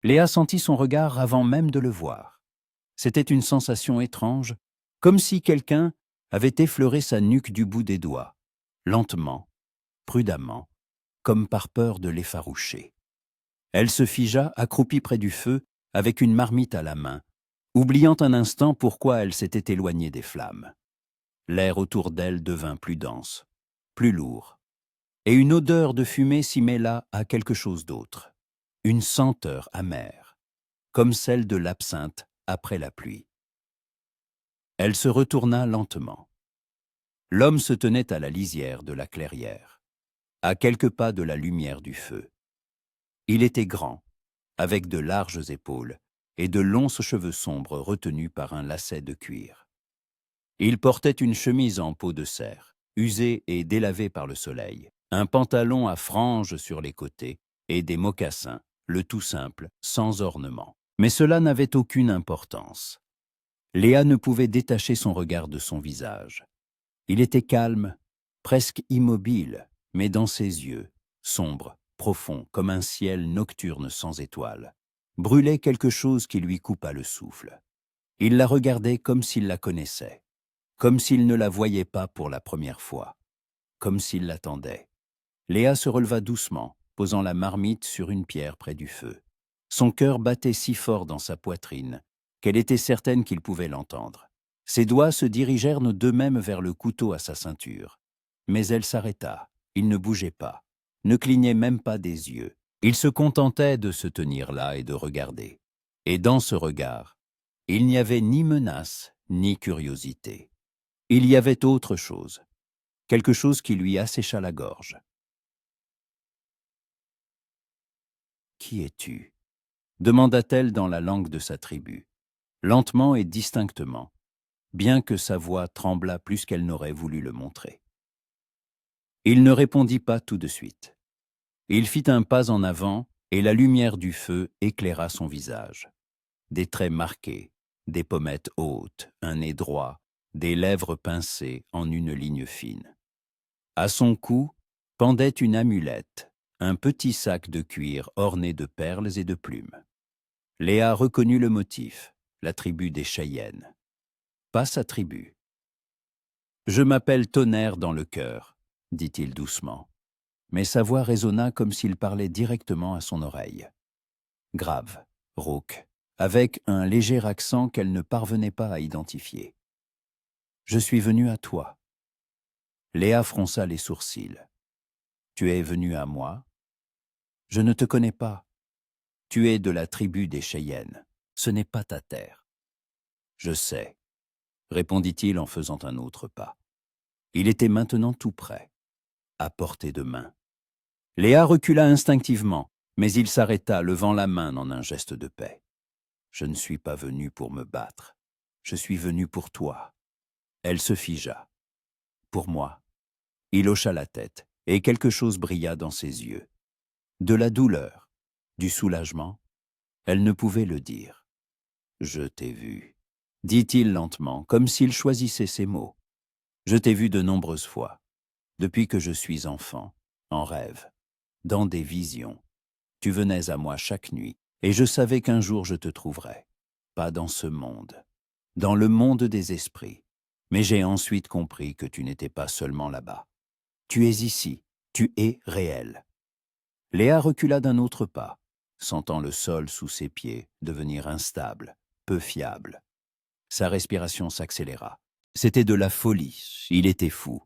Léa sentit son regard avant même de le voir. C'était une sensation étrange, comme si quelqu'un avait effleuré sa nuque du bout des doigts, lentement, prudemment, comme par peur de l'effaroucher. Elle se figea, accroupie près du feu, avec une marmite à la main, oubliant un instant pourquoi elle s'était éloignée des flammes. L'air autour d'elle devint plus dense, plus lourd, et une odeur de fumée s'y mêla à quelque chose d'autre, une senteur amère, comme celle de l'absinthe après la pluie. Elle se retourna lentement. L'homme se tenait à la lisière de la clairière, à quelques pas de la lumière du feu. Il était grand, avec de larges épaules et de longs cheveux sombres retenus par un lacet de cuir. Il portait une chemise en peau de cerf, usée et délavée par le soleil, un pantalon à franges sur les côtés et des mocassins, le tout simple, sans ornement. Mais cela n'avait aucune importance. Léa ne pouvait détacher son regard de son visage. Il était calme, presque immobile, mais dans ses yeux, sombres, profonds, comme un ciel nocturne sans étoiles, brûlait quelque chose qui lui coupa le souffle. Il la regardait comme s'il la connaissait, comme s'il ne la voyait pas pour la première fois, comme s'il l'attendait. Léa se releva doucement, posant la marmite sur une pierre près du feu. Son cœur battait si fort dans sa poitrine qu'elle était certaine qu'il pouvait l'entendre. Ses doigts se dirigèrent d'eux-mêmes vers le couteau à sa ceinture. Mais elle s'arrêta. Il ne bougeait pas, ne clignait même pas des yeux. Il se contentait de se tenir là et de regarder. Et dans ce regard, il n'y avait ni menace, ni curiosité. Il y avait autre chose, quelque chose qui lui assécha la gorge. « Qui es-tu » demanda-t-elle dans la langue de sa tribu, lentement et distinctement, bien que sa voix tremblât plus qu'elle n'aurait voulu le montrer. Il ne répondit pas tout de suite. Il fit un pas en avant et la lumière du feu éclaira son visage. Des traits marqués, des pommettes hautes, un nez droit, des lèvres pincées en une ligne fine. À son cou pendait une amulette, un petit sac de cuir orné de perles et de plumes. Léa reconnut le motif, la tribu des Cheyennes. Pas sa tribu. « Je m'appelle Tonnerre dans le cœur », dit-il doucement, mais sa voix résonna comme s'il parlait directement à son oreille. Grave, rauque, avec un léger accent qu'elle ne parvenait pas à identifier. « Je suis venu à toi. » Léa fronça les sourcils. « Tu es venu à moi ? Je ne te connais pas. Tu es de la tribu des Cheyennes. Ce n'est pas ta terre. »« Je sais, » répondit-il en faisant un autre pas. Il était maintenant tout près, à portée de main. Léa recula instinctivement, mais il s'arrêta, levant la main en un geste de paix. « Je ne suis pas venu pour me battre. Je suis venu pour toi. » Elle se figea. « Pour moi. » Il hocha la tête, et quelque chose brilla dans ses yeux. De la douleur, du soulagement, elle ne pouvait le dire. « Je t'ai vu, » dit-il lentement, comme s'il choisissait ses mots. « Je t'ai vu de nombreuses fois, depuis que je suis enfant, en rêve, dans des visions. Tu venais à moi chaque nuit, et je savais qu'un jour je te trouverais. Pas dans ce monde, dans le monde des esprits. Mais j'ai ensuite compris que tu n'étais pas seulement là-bas. Tu es ici, tu es réel. » Léa recula d'un autre pas, sentant le sol sous ses pieds devenir instable, peu fiable. Sa respiration s'accéléra. C'était de la folie, il était fou.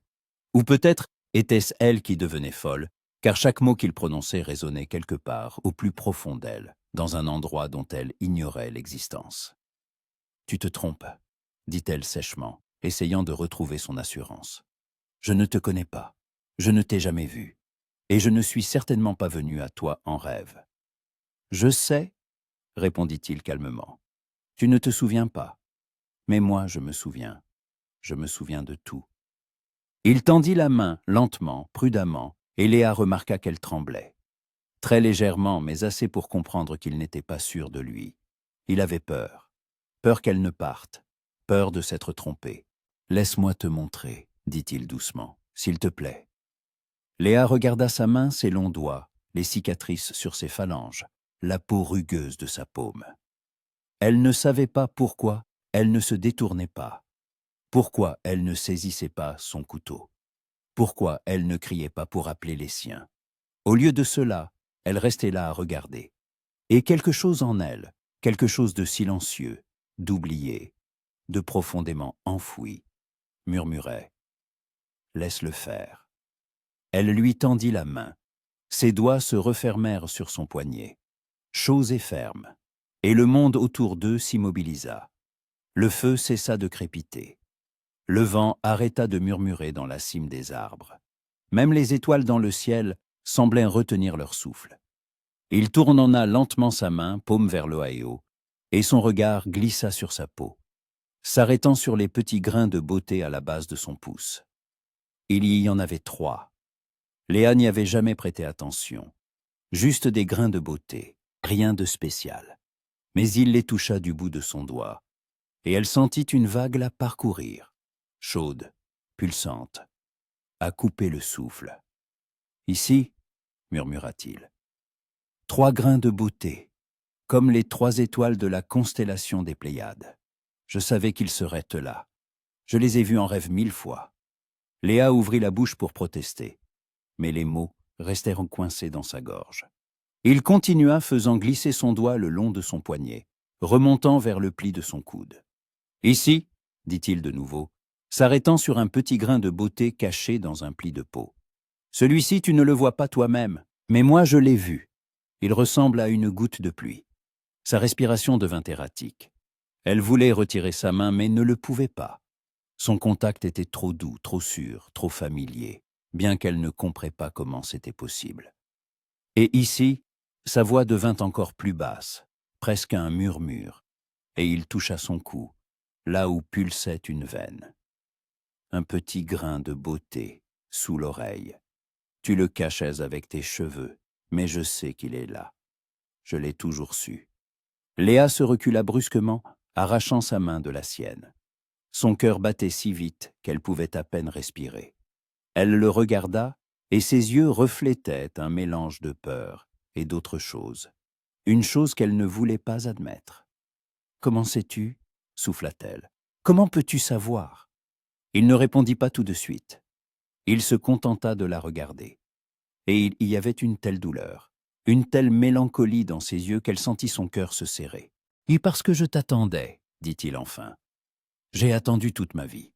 Ou peut-être était-ce elle qui devenait folle, car chaque mot qu'il prononçait résonnait quelque part, au plus profond d'elle, dans un endroit dont elle ignorait l'existence. « Tu te trompes, » dit-elle sèchement, essayant de retrouver son assurance. « Je ne te connais pas, je ne t'ai jamais vu, et je ne suis certainement pas venu à toi en rêve. »« Je sais, » répondit-il calmement. « Tu ne te souviens pas, mais moi je me souviens de tout. » Il tendit la main, lentement, prudemment, et Léa remarqua qu'elle tremblait. Très légèrement, mais assez pour comprendre qu'il n'était pas sûr de lui. Il avait peur. Peur qu'elle ne parte. Peur de s'être trompé. « Laisse-moi te montrer, » dit-il doucement, « s'il te plaît. » Léa regarda sa main, ses longs doigts, les cicatrices sur ses phalanges, la peau rugueuse de sa paume. Elle ne savait pas pourquoi elle ne se détournait pas, pourquoi elle ne saisissait pas son couteau, pourquoi elle ne criait pas pour appeler les siens. Au lieu de cela, elle restait là à regarder. Et quelque chose en elle, quelque chose de silencieux, d'oublié, de profondément enfoui, murmurait « Laisse-le faire ». Elle lui tendit la main. Ses doigts se refermèrent sur son poignet, chauds et fermes, et le monde autour d'eux s'immobilisa. Le feu cessa de crépiter. Le vent arrêta de murmurer dans la cime des arbres. Même les étoiles dans le ciel semblaient retenir leur souffle. Il tournonna lentement sa main, paume vers l'Ohio, et son regard glissa sur sa peau, s'arrêtant sur les petits grains de beauté à la base de son pouce. Il y en avait 3. Léa n'y avait jamais prêté attention. Juste des grains de beauté, rien de spécial. Mais il les toucha du bout de son doigt, et elle sentit une vague la parcourir, chaude, pulsante, à couper le souffle. « Ici, murmura-t-il, 3 grains de beauté, comme les 3 étoiles de la constellation des Pléiades. Je savais qu'ils seraient là. Je les ai vus en rêve 1000 fois. » Léa ouvrit la bouche pour protester, mais les mots restèrent coincés dans sa gorge. Il continua, faisant glisser son doigt le long de son poignet, remontant vers le pli de son coude. « Ici, dit-il de nouveau, s'arrêtant sur un petit grain de beauté caché dans un pli de peau. Celui-ci, tu ne le vois pas toi-même, mais moi je l'ai vu. Il ressemble à une goutte de pluie. » Sa respiration devint erratique. Elle voulait retirer sa main, mais ne le pouvait pas. Son contact était trop doux, trop sûr, trop familier, bien qu'elle ne comprenait pas comment c'était possible. Et ici, sa voix devint encore plus basse, presque un murmure, et il toucha son cou, là où pulsait une veine. Un petit grain de beauté, sous l'oreille. Tu le cachais avec tes cheveux, mais je sais qu'il est là. Je l'ai toujours su. Léa se recula brusquement, arrachant sa main de la sienne. Son cœur battait si vite qu'elle pouvait à peine respirer. Elle le regarda, et ses yeux reflétaient un mélange de peur et d'autre chose. Une chose qu'elle ne voulait pas admettre. « Comment sais-tu » souffla-t-elle. « Comment peux-tu savoir ?» Il ne répondit pas tout de suite. Il se contenta de la regarder. Et il y avait une telle douleur, une telle mélancolie dans ses yeux qu'elle sentit son cœur se serrer. « Et parce que je t'attendais, dit-il enfin. J'ai attendu toute ma vie.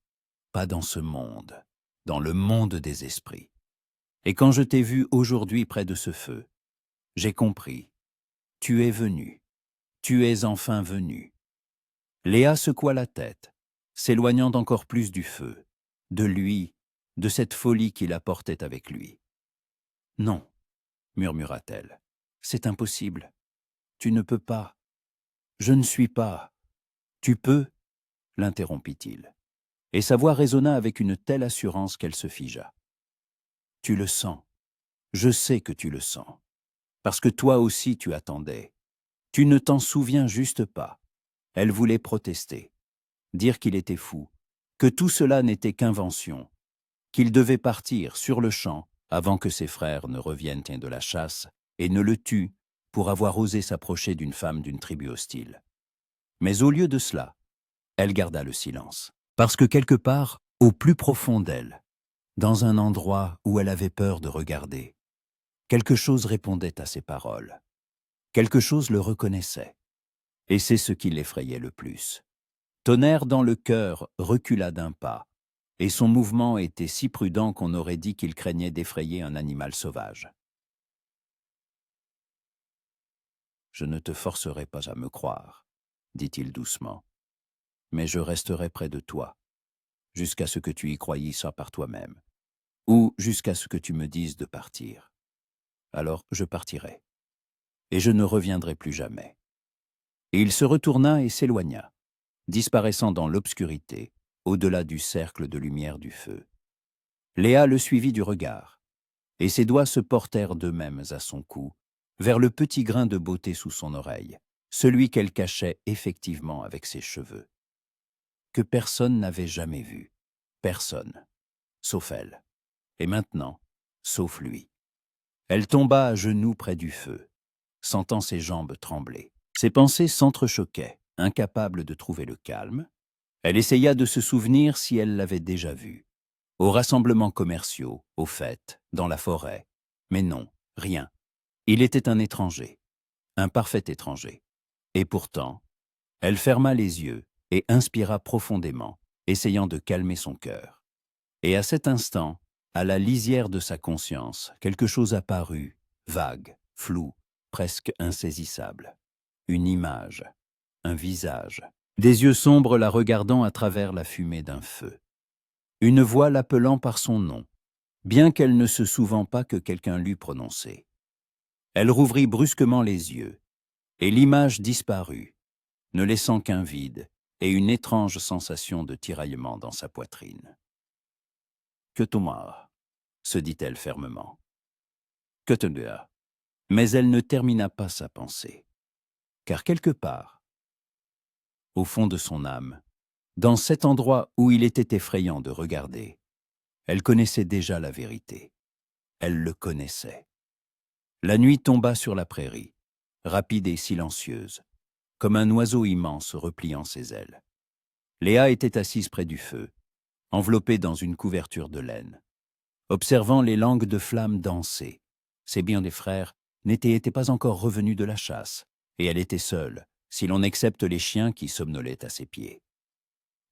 Pas dans ce monde, dans le monde des esprits. Et quand je t'ai vu aujourd'hui près de ce feu, j'ai compris. Tu es venu. Tu es enfin venu. » Léa secoua la tête, s'éloignant encore plus du feu, de lui, de cette folie qui la portait avec lui. « Non, murmura-t-elle, c'est impossible. Tu ne peux pas. Je ne suis pas. Tu peux, l'interrompit-il. Et sa voix résonna avec une telle assurance qu'elle se figea. Tu le sens. Je sais que tu le sens. Parce que toi aussi tu attendais. Tu ne t'en souviens juste pas. Elle voulait protester, dire qu'il était fou, que tout cela n'était qu'invention, qu'il devait partir sur le champ avant que ses frères ne reviennent de la chasse et ne le tuent pour avoir osé s'approcher d'une femme d'une tribu hostile. Mais au lieu de cela, elle garda le silence, parce que quelque part, au plus profond d'elle, dans un endroit où elle avait peur de regarder, quelque chose répondait à ses paroles. Quelque chose le reconnaissait. Et c'est ce qui l'effrayait le plus. Tonnerre dans le cœur recula d'un pas, et son mouvement était si prudent qu'on aurait dit qu'il craignait d'effrayer un animal sauvage. « Je ne te forcerai pas à me croire, » dit-il doucement, « mais je resterai près de toi, jusqu'à ce que tu y croyes ça par toi-même, ou jusqu'à ce que tu me dises de partir. Alors je partirai, et je ne reviendrai plus jamais. » Et il se retourna et s'éloigna, disparaissant dans l'obscurité, au-delà du cercle de lumière du feu. Léa le suivit du regard, et ses doigts se portèrent d'eux-mêmes à son cou, vers le petit grain de beauté sous son oreille, celui qu'elle cachait effectivement avec ses cheveux, que personne n'avait jamais vu, personne, sauf elle, et maintenant, sauf lui. Elle tomba à genoux près du feu, sentant ses jambes trembler. Ses pensées s'entrechoquaient, incapable de trouver le calme. Elle essaya de se souvenir si elle l'avait déjà vu. Aux rassemblements commerciaux, aux fêtes, dans la forêt. Mais non, rien. Il était un étranger, un parfait étranger. Et pourtant, elle ferma les yeux et inspira profondément, essayant de calmer son cœur. Et à cet instant, à la lisière de sa conscience, quelque chose apparut, vague, flou, presque insaisissable. Une image, un visage, des yeux sombres la regardant à travers la fumée d'un feu. Une voix l'appelant par son nom, bien qu'elle ne se souvînt pas que quelqu'un l'eût prononcé. Elle rouvrit brusquement les yeux, et l'image disparut, ne laissant qu'un vide et une étrange sensation de tiraillement dans sa poitrine. « Que Thomas » se dit-elle fermement. « Que Thomas » Mais elle ne termina pas sa pensée, car quelque part, au fond de son âme, dans cet endroit où il était effrayant de regarder, elle connaissait déjà la vérité. Elle le connaissait. La nuit tomba sur la prairie, rapide et silencieuse, comme un oiseau immense repliant ses ailes. Léa était assise près du feu, enveloppée dans une couverture de laine, observant les langues de flammes danser. Ses bien des frères n'étaient pas encore revenus de la chasse, et elle était seule, si l'on accepte les chiens qui somnolaient à ses pieds.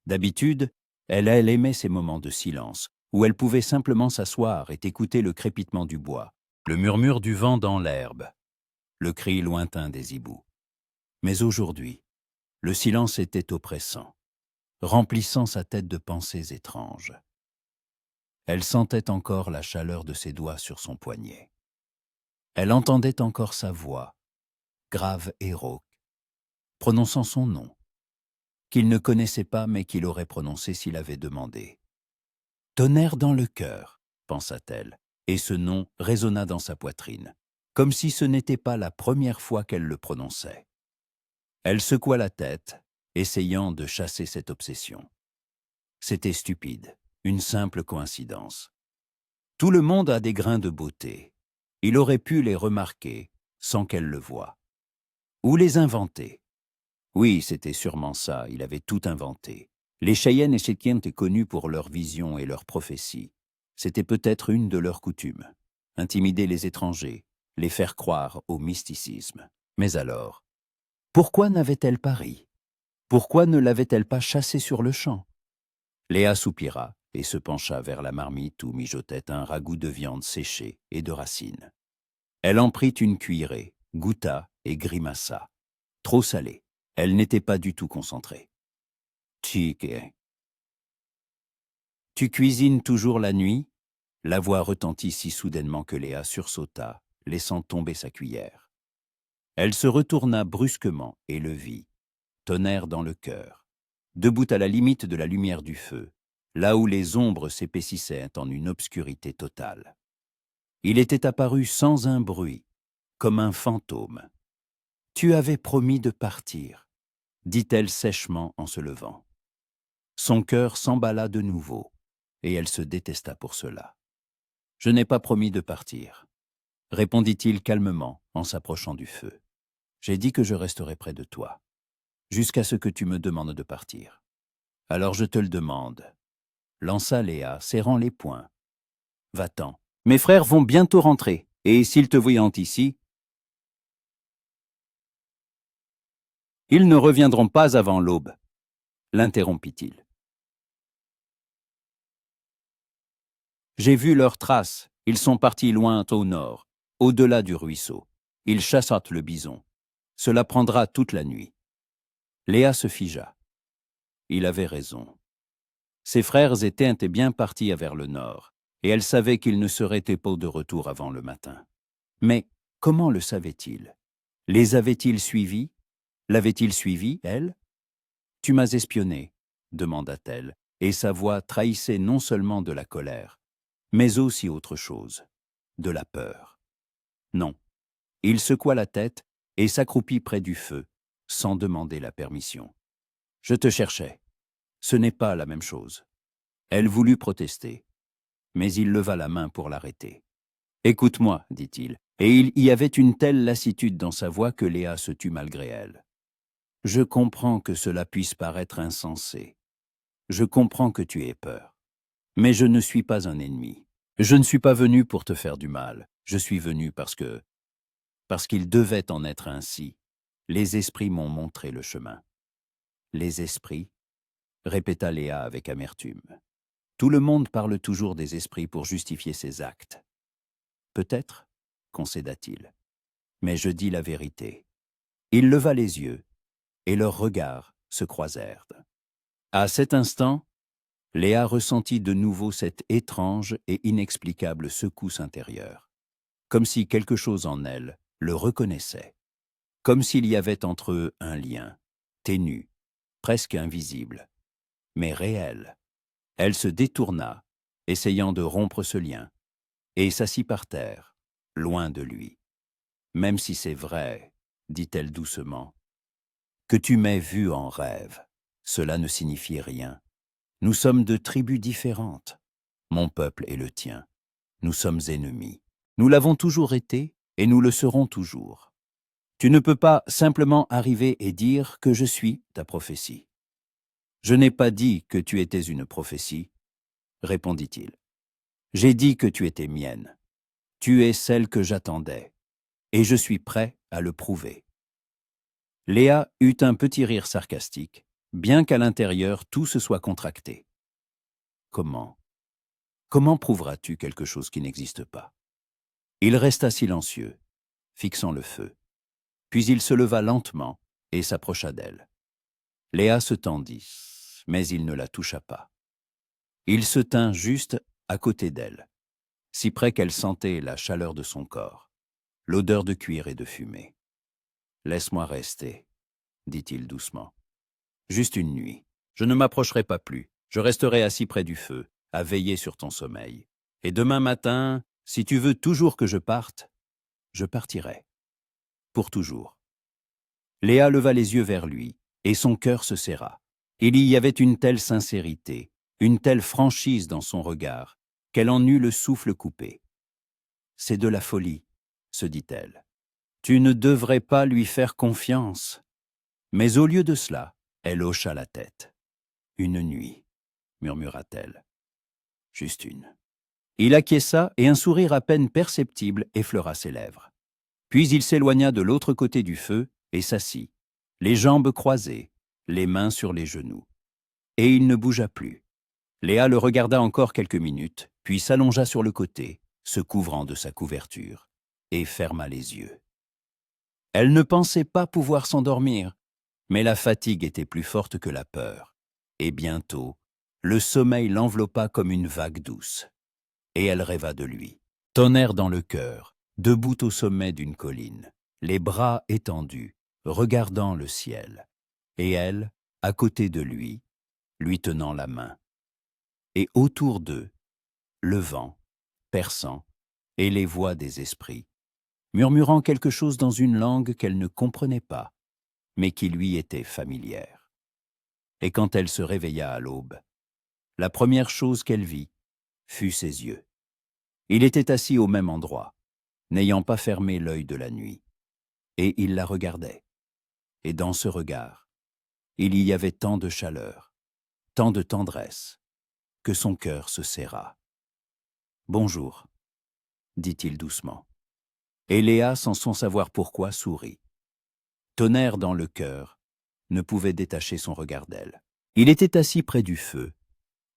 D'habitude, elle aimait ces moments de silence, où elle pouvait simplement s'asseoir et écouter le crépitement du bois, le murmure du vent dans l'herbe, le cri lointain des hiboux. Mais aujourd'hui, le silence était oppressant, remplissant sa tête de pensées étranges. Elle sentait encore la chaleur de ses doigts sur son poignet. Elle entendait encore sa voix, grave et rauque, prononçant son nom, qu'il ne connaissait pas mais qu'il aurait prononcé s'il avait demandé. Tonnerre dans le cœur, pensa-t-elle, et ce nom résonna dans sa poitrine, comme si ce n'était pas la première fois qu'elle le prononçait. Elle secoua la tête, essayant de chasser cette obsession. C'était stupide, une simple coïncidence. Tout le monde a des grains de beauté. Il aurait pu les remarquer sans qu'elle le voie. Ou les inventer. Oui, c'était sûrement ça, il avait tout inventé. Les Cheyennes et Chrétiens étaient connus pour leurs visions et leurs prophéties. C'était peut-être une de leurs coutumes. Intimider les étrangers, les faire croire au mysticisme. Mais alors, pourquoi n'avait-elle pas ri? Pourquoi ne l'avait-elle pas chassé sur le champ? Léa soupira et se pencha vers la marmite où mijotait un ragoût de viande séchée et de racines. Elle en prit une cuillerée, goûta et grimaça. Trop salé. Elle n'était pas du tout concentrée. « Tu cuisines toujours la nuit ?» La voix retentit si soudainement que Léa sursauta, laissant tomber sa cuillère. Elle se retourna brusquement et le vit, tonnerre dans le cœur, debout à la limite de la lumière du feu, là où les ombres s'épaississaient en une obscurité totale. Il était apparu sans un bruit, comme un fantôme. « Tu avais promis de partir », dit-elle sèchement en se levant. Son cœur s'emballa de nouveau, et elle se détesta pour cela. « Je n'ai pas promis de partir », répondit-il calmement en s'approchant du feu. « J'ai dit que je resterais près de toi, jusqu'à ce que tu me demandes de partir. Alors je te le demande. » Lança Léa, serrant les poings. « Va-t'en. Mes frères vont bientôt rentrer, et s'ils te voyant ici, ils ne reviendront pas avant l'aube. » L'interrompit-il. « J'ai vu leurs traces. Ils sont partis loin au nord, au-delà du ruisseau. Ils chassent le bison. Cela prendra toute la nuit. » Léa se figea. Il avait raison. Ses frères étaient bien partis vers le nord, et elle savait qu'ils ne seraient pas de retour avant le matin. Mais comment le savait-il? Les avait-il suivis? L'avait-il suivi, elle? « Tu m'as espionné, » demanda-t-elle, et sa voix trahissait non seulement de la colère, mais aussi autre chose, de la peur. Non. Il secoua la tête et s'accroupit près du feu, sans demander la permission. « Je te cherchais. Ce n'est pas la même chose. » Elle voulut protester, mais il leva la main pour l'arrêter. « Écoute-moi, dit-il, Et il y avait une telle lassitude dans sa voix que Léa se tut malgré elle. « Je comprends que cela puisse paraître insensé. Je comprends que tu aies peur. Mais je ne suis pas un ennemi. Je ne suis pas venu pour te faire du mal. Je suis venu parce qu'il devait en être ainsi. Les esprits m'ont montré le chemin. » Les esprits, répéta Léa avec amertume. Tout le monde parle toujours des esprits pour justifier ses actes. Peut-être, concéda-t-il, mais je dis la vérité. Il leva les yeux, et leurs regards se croisèrent. À cet instant, Léa ressentit de nouveau cette étrange et inexplicable secousse intérieure, comme si quelque chose en elle le reconnaissait, comme s'il y avait entre eux un lien, ténu, presque invisible, mais réel. Elle se détourna, essayant de rompre ce lien, et s'assit par terre, loin de lui. « Même si c'est vrai, dit-elle doucement, que tu m'aies vu en rêve, cela ne signifie rien. Nous sommes de tribus différentes. Mon peuple et le tien. Nous sommes ennemis. Nous l'avons toujours été et nous le serons toujours. Tu ne peux pas simplement arriver et dire que je suis ta prophétie. » « Je n'ai pas dit que tu étais une prophétie, » répondit-il. « J'ai dit que tu étais mienne. Tu es celle que j'attendais, et je suis prêt à le prouver. » Léa eut un petit rire sarcastique, bien qu'à l'intérieur tout se soit contracté. « Comment prouveras-tu quelque chose qui n'existe pas ?» Il resta silencieux, fixant le feu. Puis il se leva lentement et s'approcha d'elle. Léa se tendit, mais il ne la toucha pas. Il se tint juste à côté d'elle, si près qu'elle sentait la chaleur de son corps, l'odeur de cuir et de fumée. « Laisse-moi rester, » dit-il doucement. « Juste une nuit. Je ne m'approcherai pas plus. Je resterai assis près du feu, à veiller sur ton sommeil. Et demain matin, si tu veux toujours que je parte, je partirai. Pour toujours. » Léa leva les yeux vers lui, et son cœur se serra. Il y avait une telle sincérité, une telle franchise dans son regard, qu'elle en eut le souffle coupé. « C'est de la folie, » se dit-elle. « Tu ne devrais pas lui faire confiance. » Mais au lieu de cela, elle hocha la tête. « Une nuit, » murmura-t-elle. « Juste une. » Il acquiesça et un sourire à peine perceptible effleura ses lèvres. Puis il s'éloigna de l'autre côté du feu et s'assit, les jambes croisées, les mains sur les genoux. Et il ne bougea plus. Léa le regarda encore quelques minutes, puis s'allongea sur le côté, se couvrant de sa couverture, et ferma les yeux. Elle ne pensait pas pouvoir s'endormir, mais la fatigue était plus forte que la peur, et bientôt, le sommeil l'enveloppa comme une vague douce, et elle rêva de lui, tonnerre dans le cœur, debout au sommet d'une colline, les bras étendus, regardant le ciel, et elle, à côté de lui tenant la main. Et autour d'eux, le vent, perçant, et les voix des esprits, murmurant quelque chose dans une langue qu'elle ne comprenait pas, mais qui lui était familière. Et quand elle se réveilla à l'aube, la première chose qu'elle vit fut ses yeux. Il était assis au même endroit, n'ayant pas fermé l'œil de la nuit, et il la regardait. Et dans ce regard, il y avait tant de chaleur, tant de tendresse, que son cœur se serra. « Bonjour, » dit-il doucement. Et Léa, sans savoir pourquoi, sourit. Tonnerre dans le cœur, ne pouvait détacher son regard d'elle. Il était assis près du feu,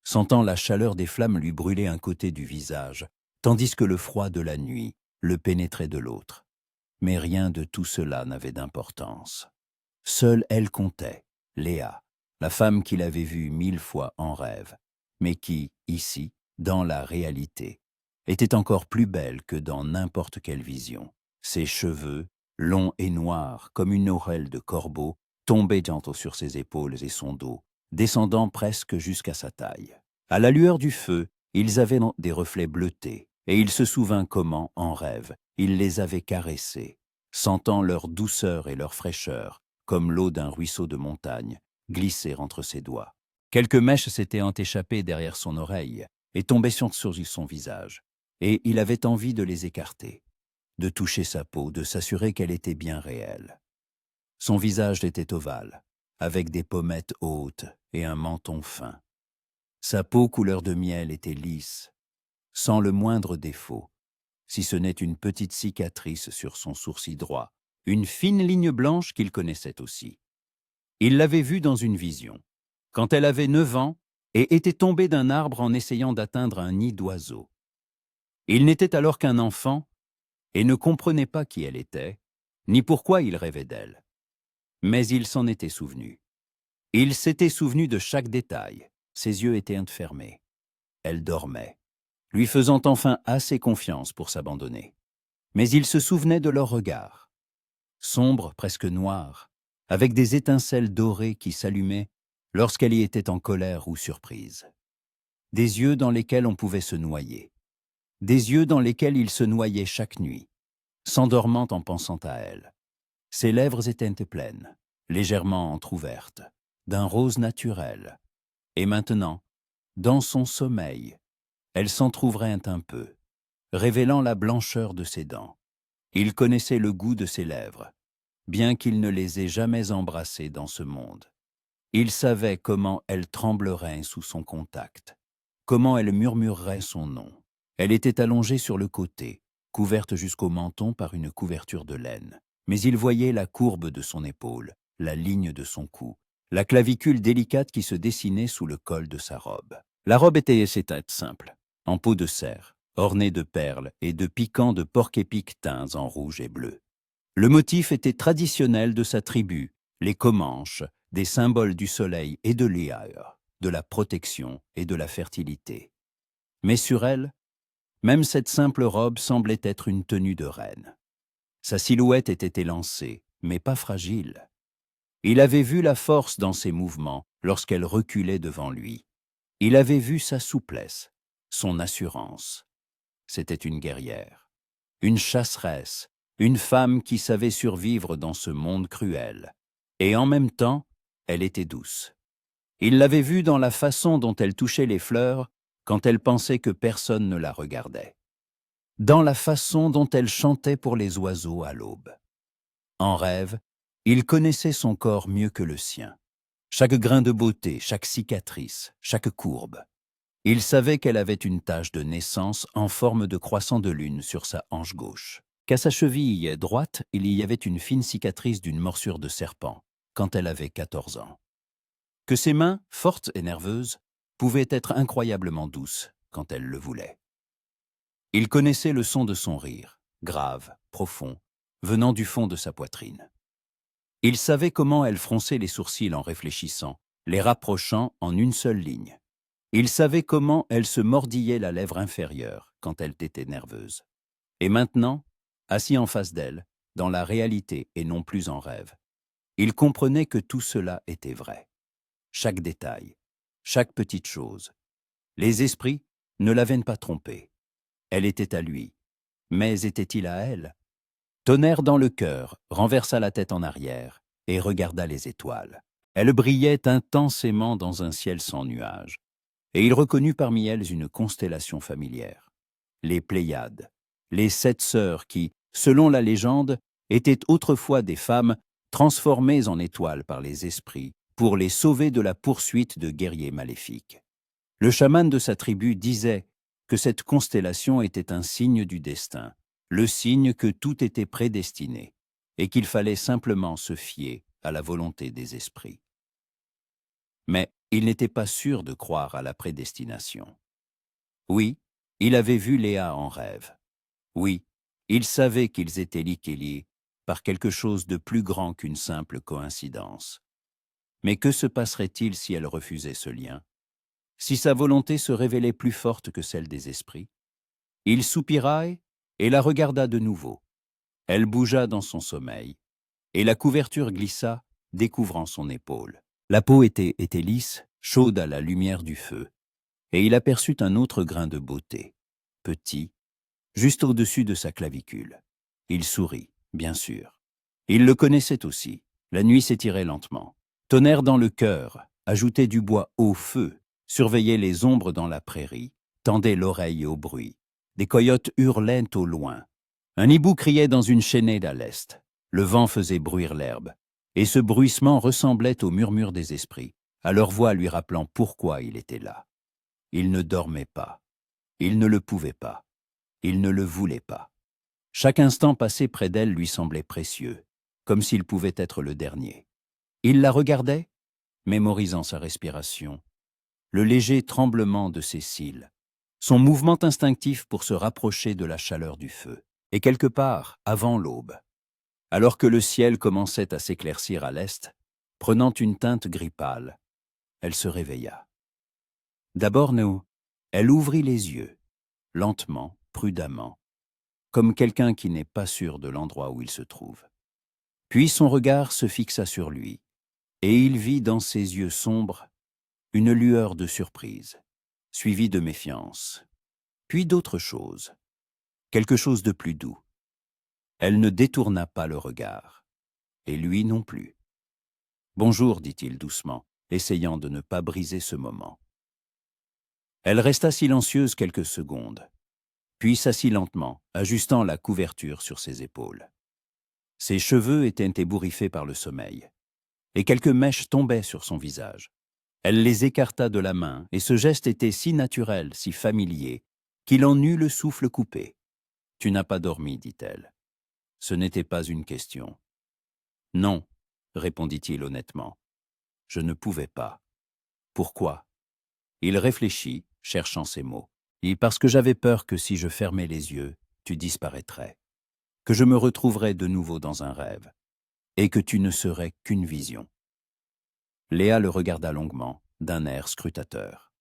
sentant la chaleur des flammes lui brûler un côté du visage, tandis que le froid de la nuit le pénétrait de l'autre. Mais rien de tout cela n'avait d'importance. Seule elle comptait, Léa, la femme qu'il avait vue 1000 fois en rêve, mais qui, ici, dans la réalité, était encore plus belle que dans n'importe quelle vision. Ses cheveux, longs et noirs comme une auréole de corbeau, tombaient bientôt sur ses épaules et son dos, descendant presque jusqu'à sa taille. À la lueur du feu, ils avaient des reflets bleutés, et il se souvint comment, en rêve, il les avait caressés, sentant leur douceur et leur fraîcheur, comme l'eau d'un ruisseau de montagne, glisser entre ses doigts. Quelques mèches s'étaient échappées derrière son oreille et tombaient sur son visage, et il avait envie de les écarter. de toucher sa peau, de s'assurer qu'elle était bien réelle. Son visage était ovale, avec des pommettes hautes et un menton fin. Sa peau couleur de miel était lisse, sans le moindre défaut, si ce n'est une petite cicatrice sur son sourcil droit, une fine ligne blanche qu'il connaissait aussi. Il l'avait vue dans une vision, quand elle avait 9 ans et était tombée d'un arbre en essayant d'atteindre un nid d'oiseaux. Il n'était alors qu'un enfant et ne comprenait pas qui elle était, ni pourquoi il rêvait d'elle. Mais il s'en était souvenu. Il s'était souvenu de chaque détail. Ses yeux étaient fermés. Elle dormait, lui faisant enfin assez confiance pour s'abandonner. Mais il se souvenait de leur regard, sombre, presque noir, avec des étincelles dorées qui s'allumaient lorsqu'elle y était en colère ou surprise. Des yeux dans lesquels on pouvait se noyer. Des yeux dans lesquels il se noyait chaque nuit, s'endormant en pensant à elle. Ses lèvres étaient pleines, légèrement entr'ouvertes, d'un rose naturel. Et maintenant, dans son sommeil, elle s'entr'ouvrait un peu, révélant la blancheur de ses dents. Il connaissait le goût de ses lèvres, bien qu'il ne les ait jamais embrassées dans ce monde. Il savait comment elle tremblerait sous son contact, comment elle murmurerait son nom. Elle était allongée sur le côté, couverte jusqu'au menton par une couverture de laine. Mais il voyait la courbe de son épaule, la ligne de son cou, la clavicule délicate qui se dessinait sous le col de sa robe. La robe était simple, en peau de cerf, ornée de perles et de piquants de porc-épic teints en rouge et bleu. Le motif était traditionnel de sa tribu, les Comanches, des symboles du soleil et de l'Éaïa, de la protection et de la fertilité. Mais sur elle, même cette simple robe semblait être une tenue de reine. Sa silhouette était élancée, mais pas fragile. Il avait vu la force dans ses mouvements lorsqu'elle reculait devant lui. Il avait vu sa souplesse, son assurance. C'était une guerrière, une chasseresse, une femme qui savait survivre dans ce monde cruel. Et en même temps, elle était douce. Il l'avait vue dans la façon dont elle touchait les fleurs quand elle pensait que personne ne la regardait. Dans la façon dont elle chantait pour les oiseaux à l'aube. En rêve, il connaissait son corps mieux que le sien. Chaque grain de beauté, chaque cicatrice, chaque courbe. Il savait qu'elle avait une tache de naissance en forme de croissant de lune sur sa hanche gauche, qu'à sa cheville droite, il y avait une fine cicatrice d'une morsure de serpent, quand elle avait 14 ans. Que ses mains, fortes et nerveuses, pouvaient être incroyablement douces quand elle le voulait. Il connaissait le son de son rire, grave, profond, venant du fond de sa poitrine. Il savait comment elle fronçait les sourcils en réfléchissant, les rapprochant en une seule ligne. Il savait comment elle se mordillait la lèvre inférieure quand elle était nerveuse. Et maintenant, assis en face d'elle, dans la réalité et non plus en rêve, il comprenait que tout cela était vrai. Chaque détail, chaque petite chose. Les esprits ne l'avaient pas trompé. Elle était à lui, mais était-il à elle? Tonnerre dans le cœur, renversa la tête en arrière et regarda les étoiles. Elles brillaient intensément dans un ciel sans nuages, et il reconnut parmi elles une constellation familière. Les Pléiades, les 7 sœurs qui, selon la légende, étaient autrefois des femmes transformées en étoiles par les esprits pour les sauver de la poursuite de guerriers maléfiques. Le chaman de sa tribu disait que cette constellation était un signe du destin, le signe que tout était prédestiné et qu'il fallait simplement se fier à la volonté des esprits. Mais il n'était pas sûr de croire à la prédestination. Oui, il avait vu Léa en rêve. Oui, il savait qu'ils étaient liés par quelque chose de plus grand qu'une simple coïncidence. Mais que se passerait-il si elle refusait ce lien? Si sa volonté se révélait plus forte que celle des esprits? Il soupira et la regarda de nouveau. Elle bougea dans son sommeil, et la couverture glissa, découvrant son épaule. La peau était lisse, chaude à la lumière du feu, et il aperçut un autre grain de beauté, petit, juste au-dessus de sa clavicule. Il sourit, bien sûr. Il le connaissait aussi. La nuit s'étirait lentement. Tonnerre dans le cœur, ajoutait du bois au feu, surveillait les ombres dans la prairie, tendait l'oreille au bruit. Des coyotes hurlaient au loin. Un hibou criait dans une chênaie à l'est. Le vent faisait bruire l'herbe, et ce bruissement ressemblait au murmure des esprits, à leur voix lui rappelant pourquoi il était là. Il ne dormait pas. Il ne le pouvait pas. Il ne le voulait pas. Chaque instant passé près d'elle lui semblait précieux, comme s'il pouvait être le dernier. Il la regardait, mémorisant sa respiration, le léger tremblement de ses cils, son mouvement instinctif pour se rapprocher de la chaleur du feu. Et quelque part, avant l'aube, alors que le ciel commençait à s'éclaircir à l'est, prenant une teinte gris pâle, elle se réveilla. D'abord, elle ouvrit les yeux, lentement, prudemment, comme quelqu'un qui n'est pas sûr de l'endroit où il se trouve. Puis son regard se fixa sur lui, et il vit dans ses yeux sombres une lueur de surprise, suivie de méfiance, puis d'autre chose, quelque chose de plus doux. Elle ne détourna pas le regard, et lui non plus. « Bonjour », dit-il doucement, essayant de ne pas briser ce moment. Elle resta silencieuse quelques secondes, puis s'assit lentement, ajustant la couverture sur ses épaules. Ses cheveux étaient ébouriffés par le sommeil, et quelques mèches tombaient sur son visage. Elle les écarta de la main, et ce geste était si naturel, si familier, qu'il en eut le souffle coupé. « Tu n'as pas dormi, dit-elle. Ce n'était pas une question. »« Non, » répondit-il honnêtement. « Je ne pouvais pas. »« Pourquoi ?» Il réfléchit, cherchant ses mots. « Et parce que j'avais peur que si je fermais les yeux, tu disparaîtrais, que je me retrouverais de nouveau dans un rêve, et que tu ne serais qu'une vision. » Léa le regarda longuement, d'un air scrutateur.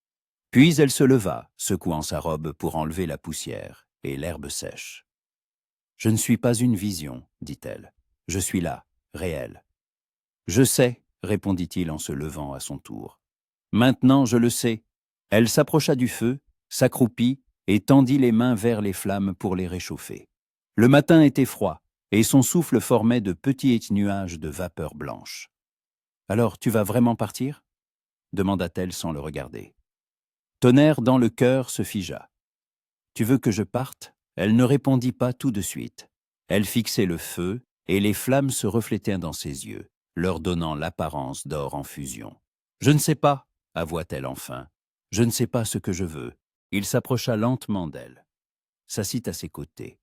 Puis elle se leva, secouant sa robe pour enlever la poussière et l'herbe sèche. « Je ne suis pas une vision, dit-elle. Je suis là, réel. »« Je sais, » répondit-il en se levant à son tour. « Maintenant, je le sais. » Elle s'approcha du feu, s'accroupit et tendit les mains vers les flammes pour les réchauffer. Le matin était froid, et son souffle formait de petits nuages de vapeur blanche. « Alors, tu vas vraiment partir ?» demanda-t-elle sans le regarder. Tonnerre dans le cœur se figea. « Tu veux que je parte ?» Elle ne répondit pas tout de suite. Elle fixait le feu, et les flammes se reflétaient dans ses yeux, leur donnant l'apparence d'or en fusion. « Je ne sais pas, » avoua-t-elle enfin. « Je ne sais pas ce que je veux. » Il s'approcha lentement d'elle, s'assit à ses côtés,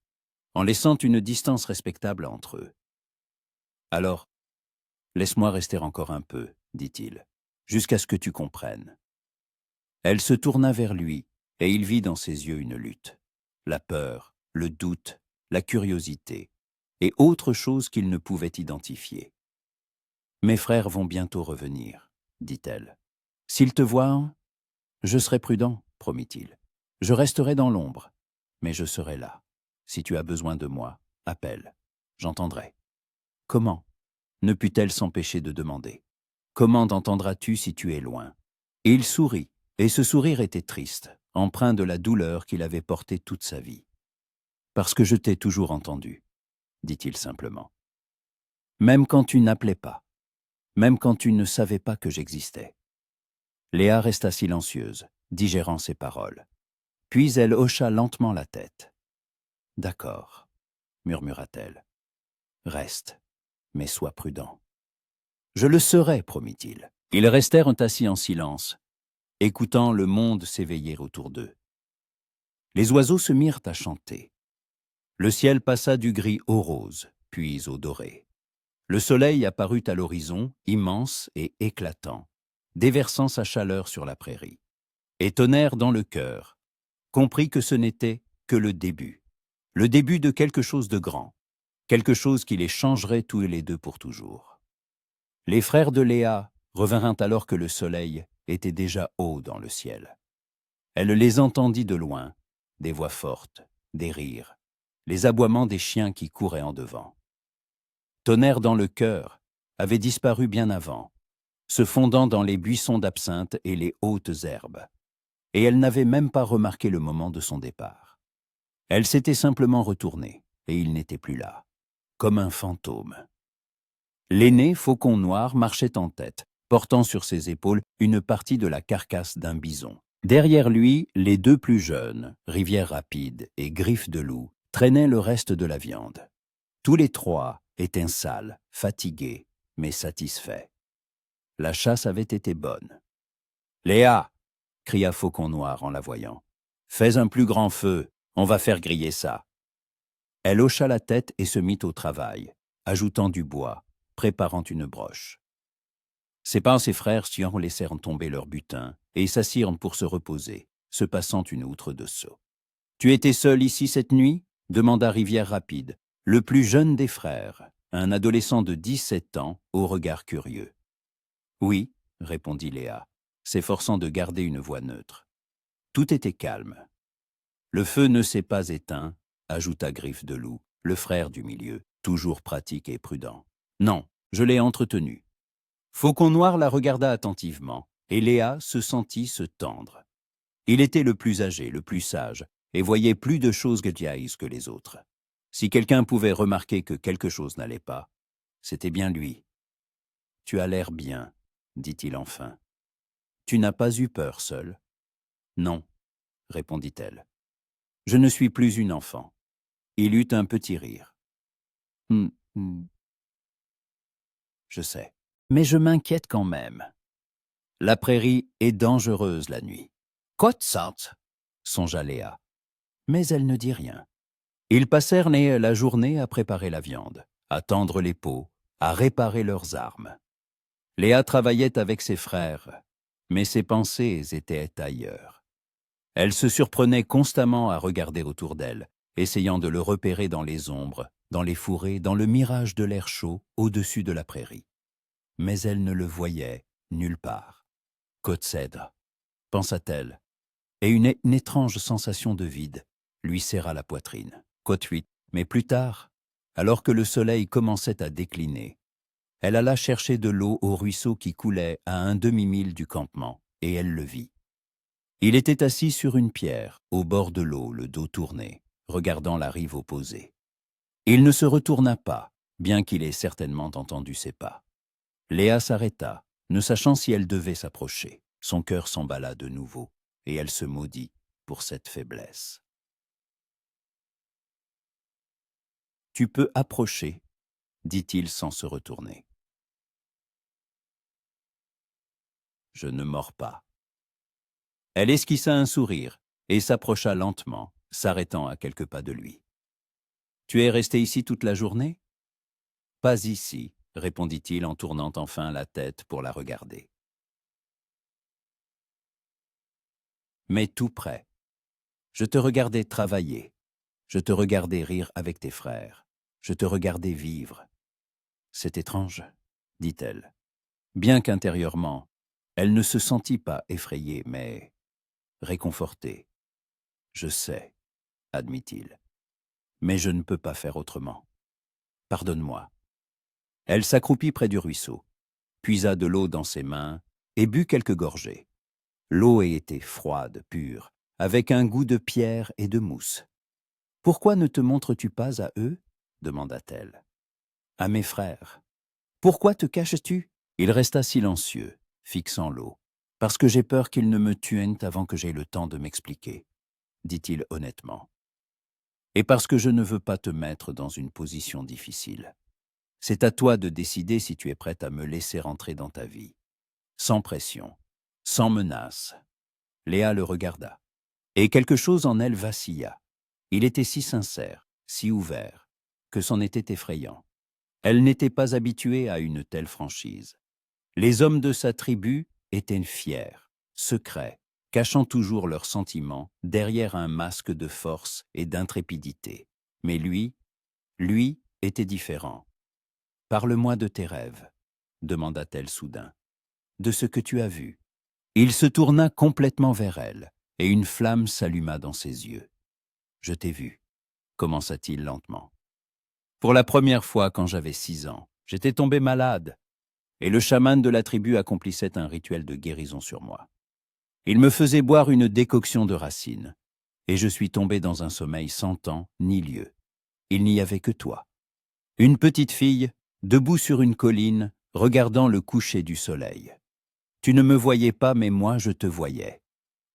en laissant une distance respectable entre eux. « Alors, laisse-moi rester encore un peu, » dit-il, « jusqu'à ce que tu comprennes. » Elle se tourna vers lui, et il vit dans ses yeux une lutte. La peur, le doute, la curiosité, et autre chose qu'il ne pouvait identifier. « Mes frères vont bientôt revenir, » dit-elle. « S'ils te voient, je serai prudent, » promit-il. « Je resterai dans l'ombre, mais je serai là. Si tu as besoin de moi, appelle, j'entendrai. » Comment ? Ne put-elle s'empêcher de demander. Comment entendras-tu si tu es loin ? Et il sourit, et ce sourire était triste, empreint de la douleur qu'il avait portée toute sa vie. Parce que je t'ai toujours entendu, dit-il simplement. Même quand tu n'appelais pas, même quand tu ne savais pas que j'existais. Léa resta silencieuse, digérant ses paroles. Puis elle hocha lentement la tête. D'accord, murmura-t-elle. Reste, mais sois prudent. Je le serai, promit-il. Ils restèrent assis en silence, écoutant le monde s'éveiller autour d'eux. Les oiseaux se mirent à chanter. Le ciel passa du gris au rose, puis au doré. Le soleil apparut à l'horizon, immense et éclatant, déversant sa chaleur sur la prairie. Et Tonnerre dans le cœur comprit que ce n'était que le début de quelque chose de grand, quelque chose qui les changerait tous les deux pour toujours. Les frères de Léa revinrent alors que le soleil était déjà haut dans le ciel. Elle les entendit de loin, des voix fortes, des rires, les aboiements des chiens qui couraient en devant. Tonnerre dans le cœur avait disparu bien avant, se fondant dans les buissons d'absinthe et les hautes herbes, et elle n'avait même pas remarqué le moment de son départ. Elle s'était simplement retournée, et il n'était plus là, comme un fantôme. L'aîné, Faucon Noir, marchait en tête, portant sur ses épaules une partie de la carcasse d'un bison. Derrière lui, les deux plus jeunes, Rivière Rapide et Griffe de Loup, traînait le reste de la viande. Tous les trois étaient sales, fatigués, mais satisfaits. La chasse avait été bonne. « Léa !» cria Faucon Noir en la voyant. « Fais un plus grand feu, on va faire griller ça. » Elle hocha la tête et se mit au travail, ajoutant du bois, préparant une broche. Ses parents et ses frères Sian laissèrent tomber leur butin et s'assirent pour se reposer, se passant une outre de seau. « Tu étais seul ici cette nuit ?» demanda Rivière Rapide, le plus jeune des frères, un adolescent de 17 ans au regard curieux. « Oui, » répondit Léa, s'efforçant de garder une voix neutre. Tout était calme. « Le feu ne s'est pas éteint, » ajouta Griffe de Loup, le frère du milieu, toujours pratique et prudent. « Non, je l'ai entretenu. » Faucon Noir la regarda attentivement, et Léa se sentit se tendre. Il était le plus âgé, le plus sage, et voyait plus de choses que les autres. Si quelqu'un pouvait remarquer que quelque chose n'allait pas, c'était bien lui. « Tu as l'air bien, » dit-il enfin. « Tu n'as pas eu peur seul ?»« Non, » répondit-elle. « Je ne suis plus une enfant. » Il eut un petit rire. « Je sais, mais je m'inquiète quand même. La prairie est dangereuse la nuit. »« Côte sainte !» songea Léa. Mais elle ne dit rien. Ils passèrent la journée à préparer la viande, à tendre les peaux, à réparer leurs armes. Léa travaillait avec ses frères, mais ses pensées étaient ailleurs. Elle se surprenait constamment à regarder autour d'elle, essayant de le repérer dans les ombres, dans les fourrés, dans le mirage de l'air chaud au-dessus de la prairie. Mais elle ne le voyait nulle part. Côte-cèdre, pensa-t-elle, et une étrange sensation de vide lui serra la poitrine. Côte-huit. Mais plus tard, alors que le soleil commençait à décliner, elle alla chercher de l'eau au ruisseau qui coulait à un demi-mille du campement, et elle le vit. Il était assis sur une pierre, au bord de l'eau, le dos tourné, regardant la rive opposée. Il ne se retourna pas, bien qu'il ait certainement entendu ses pas. Léa s'arrêta, ne sachant si elle devait s'approcher. Son cœur s'emballa de nouveau, et elle se maudit pour cette faiblesse. « Tu peux approcher, » dit-il sans se retourner. « Je ne mords pas. » Elle esquissa un sourire et s'approcha lentement, s'arrêtant à quelques pas de lui. « Tu es resté ici toute la journée ?»« Pas ici, » répondit-il en tournant enfin la tête pour la regarder. « Mais tout près. Je te regardais travailler. Je te regardais rire avec tes frères. Je te regardais vivre. » « C'est étrange, » dit-elle. Bien qu'intérieurement, elle ne se sentit pas effrayée, mais réconfortée. « Je sais, » admit-il, « mais je ne peux pas faire autrement. Pardonne-moi. » Elle s'accroupit près du ruisseau, puisa de l'eau dans ses mains et but quelques gorgées. L'eau était froide, pure, avec un goût de pierre et de mousse. « Pourquoi ne te montres-tu pas à eux ?» demanda-t-elle. « À mes frères. »« Pourquoi te caches-tu » Il resta silencieux, fixant l'eau. « Parce que j'ai peur qu'ils ne me tuent avant que j'aie le temps de m'expliquer, » dit-il honnêtement. « Et parce que je ne veux pas te mettre dans une position difficile. C'est à toi de décider si tu es prête à me laisser entrer dans ta vie. Sans pression, sans menace. » Léa le regarda, et quelque chose en elle vacilla. Il était si sincère, si ouvert, que c'en était effrayant. Elle n'était pas habituée à une telle franchise. Les hommes de sa tribu étaient fiers, secrets, cachant toujours leurs sentiments derrière un masque de force et d'intrépidité. Mais lui était différent. « Parle-moi de tes rêves, » demanda-t-elle soudain. « De ce que tu as vu. » Il se tourna complètement vers elle, et une flamme s'alluma dans ses yeux. « Je t'ai vu, » commença-t-il lentement. « Pour la première fois quand j'avais 6 ans, j'étais tombé malade, et le chaman de la tribu accomplissait un rituel de guérison sur moi. Il me faisait boire une décoction de racines, et je suis tombé dans un sommeil sans temps ni lieu. Il n'y avait que toi. Une petite fille, debout sur une colline, regardant le coucher du soleil. Tu ne me voyais pas, mais moi je te voyais.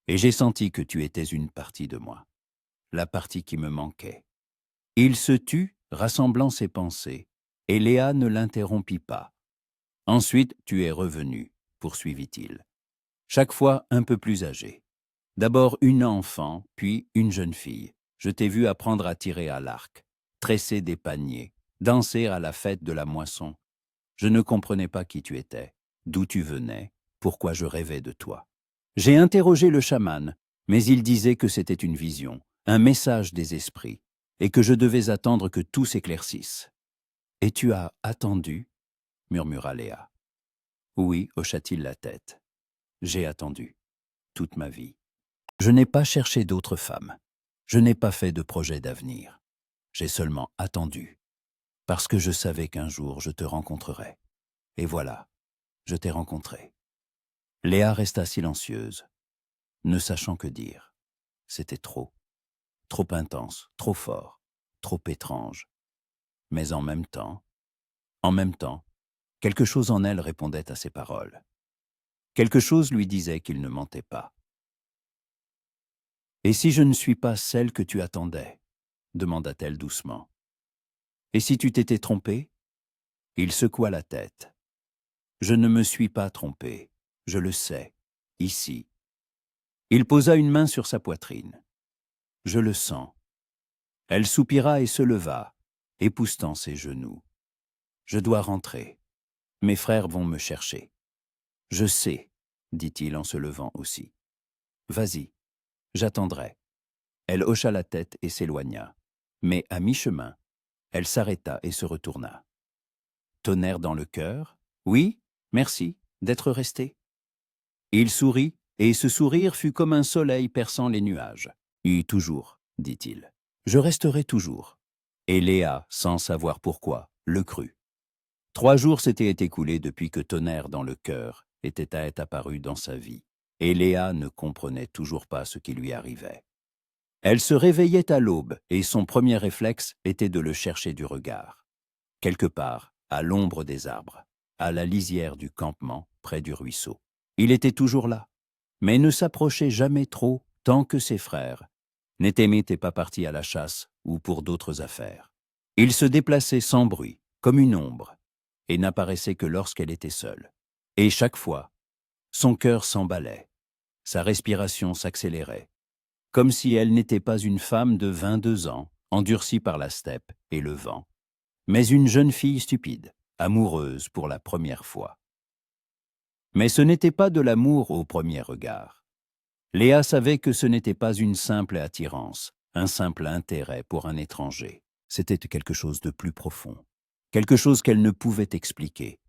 Et j'ai senti que tu étais une partie de moi, la partie qui me manquait. Il se tut, rassemblant ses pensées, et Léa ne l'interrompit pas. Ensuite, tu es revenu, poursuivit-il. Chaque fois un peu plus âgée. D'abord une enfant, puis une jeune fille. Je t'ai vu apprendre à tirer à l'arc, tresser des paniers, danser à la fête de la moisson. Je ne comprenais pas qui tu étais, d'où tu venais, pourquoi je rêvais de toi. J'ai interrogé le chaman, mais il disait que c'était une vision, un message des esprits, et que je devais attendre que tout s'éclaircisse. « Et tu as attendu » murmura Léa. « Oui, hocha-t-il la tête. J'ai attendu, toute ma vie. Je n'ai pas cherché d'autre femme. Je n'ai pas fait de projet d'avenir. J'ai seulement attendu, parce que je savais qu'un jour je te rencontrerais. Et voilà, je t'ai rencontré. » Léa resta silencieuse, ne sachant que dire. C'était trop intense, trop fort, trop étrange. Mais en même temps, quelque chose en elle répondait à ses paroles. Quelque chose lui disait qu'il ne mentait pas. « Et si je ne suis pas celle que tu attendais ?» demanda-t-elle doucement. « Et si tu t'étais trompé ?» Il secoua la tête. « Je ne me suis pas trompé, je le sais, ici. » Il posa une main sur sa poitrine. « Je le sens. » Elle soupira et se leva, époussetant ses genoux. « Je dois rentrer. Mes frères vont me chercher. »« Je sais, » dit-il en se levant aussi. « Vas-y, j'attendrai. » Elle hocha la tête et s'éloigna. Mais à mi-chemin, elle s'arrêta et se retourna. « Tonnerre dans le cœur ? Oui, merci d'être resté. » Il sourit, et ce sourire fut comme un soleil perçant les nuages. « Oui, toujours, dit-il. Je resterai toujours. » Et Léa, sans savoir pourquoi, le crut. 3 jours s'étaient écoulés depuis que Tonnerre dans le cœur était apparu dans sa vie, et Léa ne comprenait toujours pas ce qui lui arrivait. Elle se réveillait à l'aube, et son premier réflexe était de le chercher du regard. Quelque part, à l'ombre des arbres, à la lisière du campement, près du ruisseau. Il était toujours là, mais ne s'approchait jamais trop tant que ses frères n'étaient pas partis à la chasse ou pour d'autres affaires. Il se déplaçait sans bruit, comme une ombre, et n'apparaissait que lorsqu'elle était seule. Et chaque fois, son cœur s'emballait, sa respiration s'accélérait, comme si elle n'était pas une femme de 22 ans, endurcie par la steppe et le vent, mais une jeune fille stupide, amoureuse pour la première fois. Mais ce n'était pas de l'amour au premier regard. Léa savait que ce n'était pas une simple attirance, un simple intérêt pour un étranger. C'était quelque chose de plus profond, quelque chose qu'elle ne pouvait expliquer,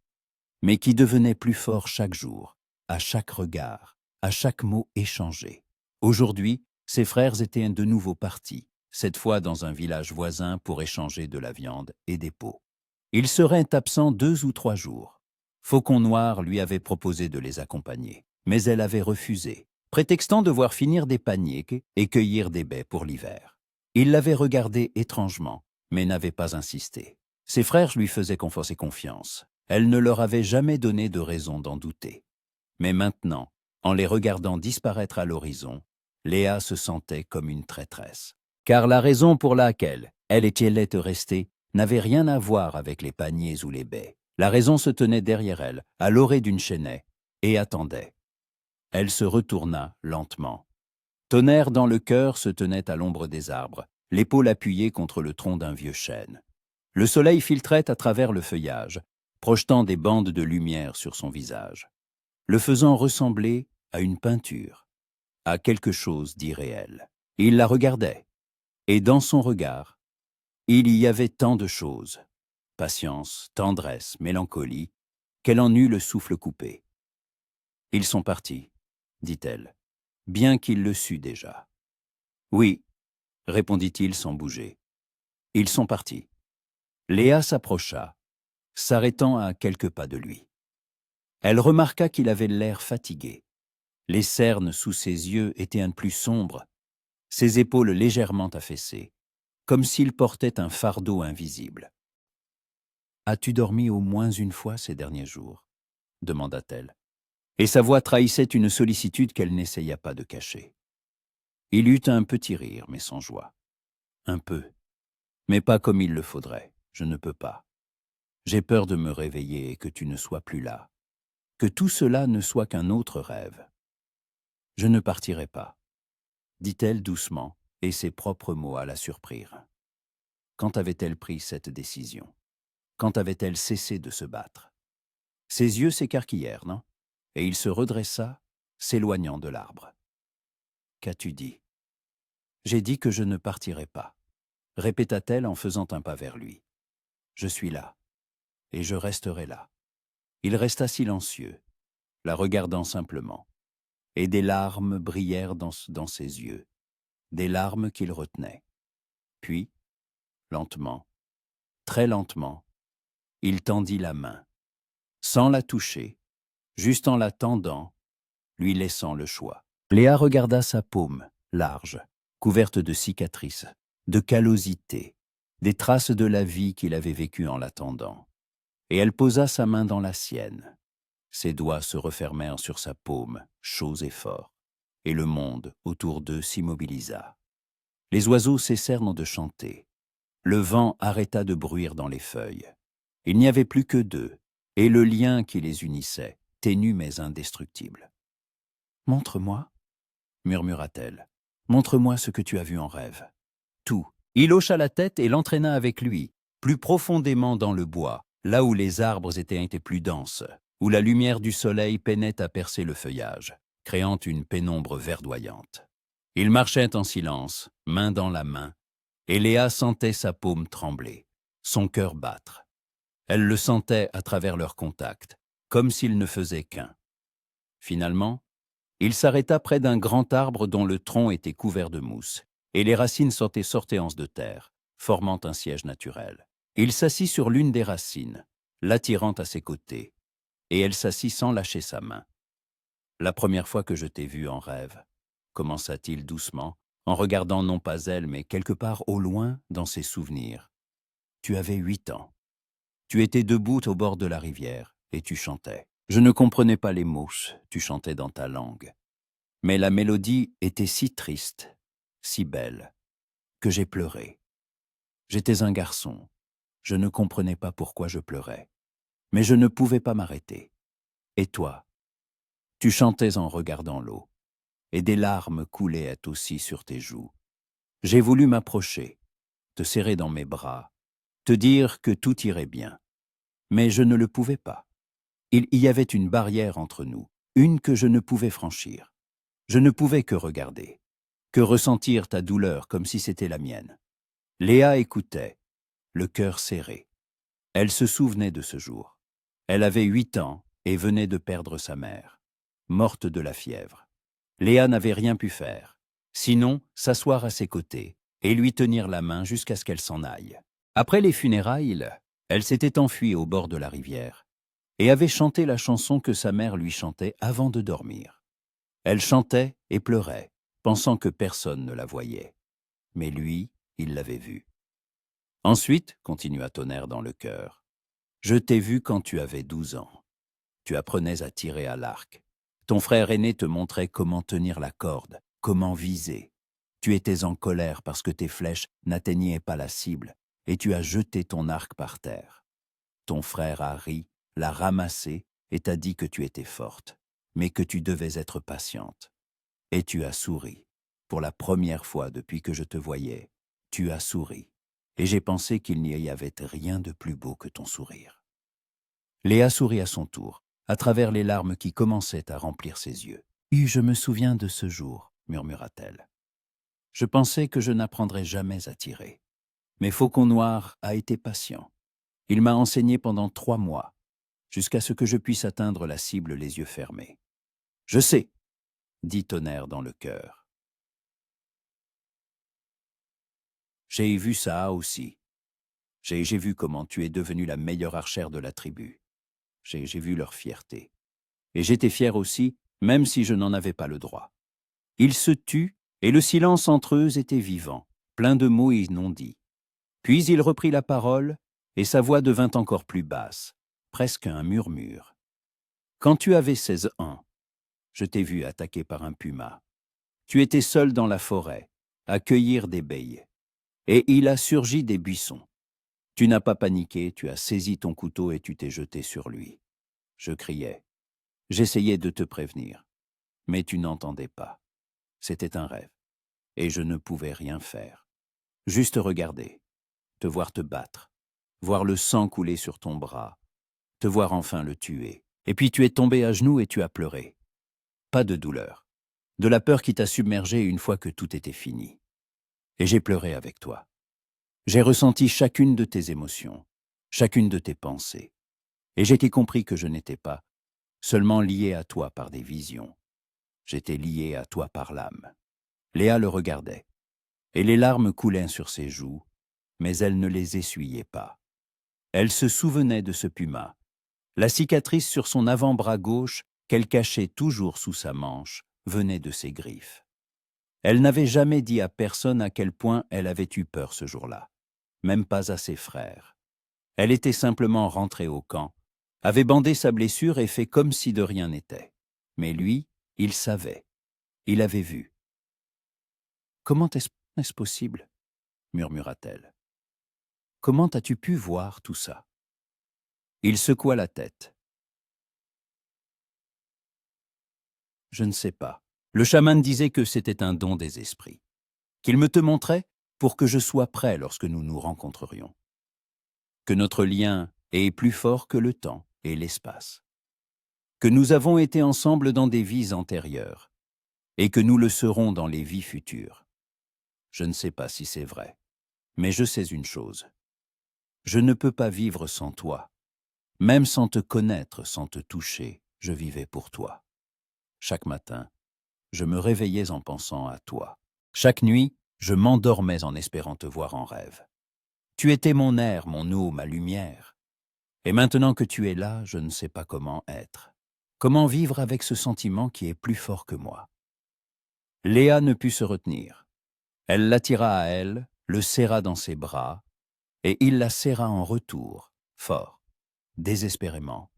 mais qui devenait plus fort chaque jour, à chaque regard, à chaque mot échangé. Aujourd'hui, ses frères étaient de nouveau partis, cette fois dans un village voisin pour échanger de la viande et des peaux. Ils seraient absents 2 ou 3 jours. Faucon Noir lui avait proposé de les accompagner, mais elle avait refusé, prétextant devoir finir des paniers et cueillir des baies pour l'hiver. Il l'avait regardée étrangement, mais n'avait pas insisté. Ses frères lui faisaient confiance et confiance. Elle ne leur avait jamais donné de raison d'en douter. Mais maintenant, en les regardant disparaître à l'horizon, Léa se sentait comme une traîtresse. Car la raison pour laquelle elle était restée n'avait rien à voir avec les paniers ou les baies. La raison se tenait derrière elle, à l'orée d'une chênaie, et attendait. Elle se retourna lentement. Tonnerre dans le cœur se tenait à l'ombre des arbres, l'épaule appuyée contre le tronc d'un vieux chêne. Le soleil filtrait à travers le feuillage, projetant des bandes de lumière sur son visage, le faisant ressembler à une peinture, à quelque chose d'irréel. Il la regardait, et dans son regard, il y avait tant de choses, patience, tendresse, mélancolie, qu'elle en eut le souffle coupé. « Ils sont partis, » dit-elle, bien qu'il le sût déjà. « Oui, » répondit-il sans bouger. « Ils sont partis. » Léa s'approcha, s'arrêtant à quelques pas de lui. Elle remarqua qu'il avait l'air fatigué. Les cernes sous ses yeux étaient un plus sombres, ses épaules légèrement affaissées, comme s'il portait un fardeau invisible. « As-tu dormi au moins une fois ces derniers jours ?» demanda-t-elle. Et sa voix trahissait une sollicitude qu'elle n'essaya pas de cacher. Il eut un petit rire, mais sans joie. Un peu. Mais pas comme il le faudrait, je ne peux pas. J'ai peur de me réveiller et que tu ne sois plus là, que tout cela ne soit qu'un autre rêve. Je ne partirai pas, dit-elle doucement, et ses propres mots alla surprirent. Quand avait-elle pris cette décision? Quand avait-elle cessé de se battre? Ses yeux s'écarquillèrent, non? Et il se redressa, s'éloignant de l'arbre. Qu'as-tu dit? J'ai dit que je ne partirai pas, répéta-t-elle en faisant un pas vers lui. Je suis là, et je resterai là. Il resta silencieux, la regardant simplement, et des larmes brillèrent dans ses yeux, des larmes qu'il retenait. Puis, lentement, très lentement, il tendit la main, sans la toucher, juste en la tendant, lui laissant le choix. Léa regarda sa paume, large, couverte de cicatrices, de callosités, des traces de la vie qu'il avait vécue en l'attendant. Et elle posa sa main dans la sienne. Ses doigts se refermèrent sur sa paume, chauds et forts, et le monde autour d'eux s'immobilisa. Les oiseaux cessèrent de chanter. Le vent arrêta de bruire dans les feuilles. Il n'y avait plus que d'eux, et le lien qui les unissait, ténu mais indestructible. « Montre-moi, » murmura-t-elle. « Montre-moi ce que tu as vu en rêve. » Tout. Il hocha la tête et l'entraîna avec lui, plus profondément dans le bois, là où les arbres étaient plus denses, où la lumière du soleil peinait à percer le feuillage, créant une pénombre verdoyante. Ils marchaient en silence, main dans la main, et Léa sentait sa paume trembler, son cœur battre. Elle le sentait à travers leur contact, comme s'ils ne faisaient qu'un. Finalement, il s'arrêta près d'un grand arbre dont le tronc était couvert de mousse, et les racines sortaient de terre, formant un siège naturel. Il s'assit sur l'une des racines, l'attirant à ses côtés, et elle s'assit sans lâcher sa main. « La première fois que je t'ai vue en rêve, » commença-t-il doucement, en regardant non pas elle, mais quelque part au loin dans ses souvenirs. « Tu avais 8 ans. Tu étais debout au bord de la rivière, et tu chantais. Je ne comprenais pas les mots, tu chantais dans ta langue. Mais la mélodie était si triste, si belle, que j'ai pleuré. J'étais un garçon. Je ne comprenais pas pourquoi je pleurais. Mais je ne pouvais pas m'arrêter. Et toi, tu chantais en regardant l'eau, et des larmes coulaient aussi sur tes joues. J'ai voulu m'approcher, te serrer dans mes bras, te dire que tout irait bien. Mais je ne le pouvais pas. Il y avait une barrière entre nous, une que je ne pouvais franchir. Je ne pouvais que regarder, que ressentir ta douleur comme si c'était la mienne. Léa écoutait, le cœur serré. Elle se souvenait de ce jour. Elle avait 8 ans et venait de perdre sa mère, morte de la fièvre. Léa n'avait rien pu faire, sinon s'asseoir à ses côtés et lui tenir la main jusqu'à ce qu'elle s'en aille. Après les funérailles, elle s'était enfuie au bord de la rivière et avait chanté la chanson que sa mère lui chantait avant de dormir. Elle chantait et pleurait, pensant que personne ne la voyait. Mais lui, il l'avait vue. Ensuite, continua Tonnerre dans le cœur, je t'ai vu quand tu avais 12 ans. Tu apprenais à tirer à l'arc. Ton frère aîné te montrait comment tenir la corde, comment viser. Tu étais en colère parce que tes flèches n'atteignaient pas la cible et tu as jeté ton arc par terre. Ton frère a ri, l'a ramassé et t'a dit que tu étais forte, mais que tu devais être patiente. Et tu as souri. Pour la première fois depuis que je te voyais, tu as souri. Et j'ai pensé qu'il n'y avait rien de plus beau que ton sourire. Léa sourit à son tour, à travers les larmes qui commençaient à remplir ses yeux. « Je me souviens de ce jour, » murmura-t-elle. « Je pensais que je n'apprendrais jamais à tirer. Mais Faucon Noir a été patient. Il m'a enseigné pendant 3 mois, jusqu'à ce que je puisse atteindre la cible les yeux fermés. Je sais, dit Tonnerre dans le cœur. J'ai vu ça aussi. J'ai vu comment tu es devenue la meilleure archère de la tribu. J'ai vu leur fierté. Et j'étais fier aussi, même si je n'en avais pas le droit. Ils se tuent, et le silence entre eux était vivant, plein de mots non dits. Puis il reprit la parole, et sa voix devint encore plus basse, presque un murmure. Quand tu avais 16 ans, je t'ai vu attaqué par un puma. Tu étais seul dans la forêt, à cueillir des baies. et il a surgi des buissons. Tu n'as pas paniqué, tu as saisi ton couteau et tu t'es jeté sur lui. Je criais. J'essayais de te prévenir, mais tu n'entendais pas. C'était un rêve, et je ne pouvais rien faire. Juste regarder, te voir te battre, voir le sang couler sur ton bras, te voir enfin le tuer. Et puis tu es tombé à genoux et tu as pleuré. Pas de douleur, de la peur qui t'a submergé une fois que tout était fini. Et j'ai pleuré avec toi. J'ai ressenti chacune de tes émotions, chacune de tes pensées. Et j'ai compris que je n'étais pas seulement lié à toi par des visions. J'étais lié à toi par l'âme. Léa le regardait, et les larmes coulaient sur ses joues, mais elle ne les essuyait pas. Elle se souvenait de ce puma, la cicatrice sur son avant-bras gauche qu'elle cachait toujours sous sa manche venait de ses griffes. Elle n'avait jamais dit à personne à quel point elle avait eu peur ce jour-là, même pas à ses frères. Elle était simplement rentrée au camp, avait bandé sa blessure et fait comme si de rien n'était. Mais lui, il savait, il avait vu. « Comment est-ce possible ?» murmura-t-elle. « Comment as-tu pu voir tout ça ?» Il secoua la tête. « Je ne sais pas. Le chaman disait que c'était un don des esprits, qu'il me te montrait pour que je sois prêt lorsque nous nous rencontrerions. Que notre lien est plus fort que le temps et l'espace. Que nous avons été ensemble dans des vies antérieures et que nous le serons dans les vies futures. Je ne sais pas si c'est vrai, mais je sais une chose. Je ne peux pas vivre sans toi. Même sans te connaître, sans te toucher, je vivais pour toi. Chaque matin, je me réveillais en pensant à toi. Chaque nuit, je m'endormais en espérant te voir en rêve. Tu étais mon air, mon eau, ma lumière. Et maintenant que tu es là, je ne sais pas comment être. Comment vivre avec ce sentiment qui est plus fort que moi. » Léa ne put se retenir. Elle l'attira à elle, le serra dans ses bras, et il la serra en retour, fort, désespérément,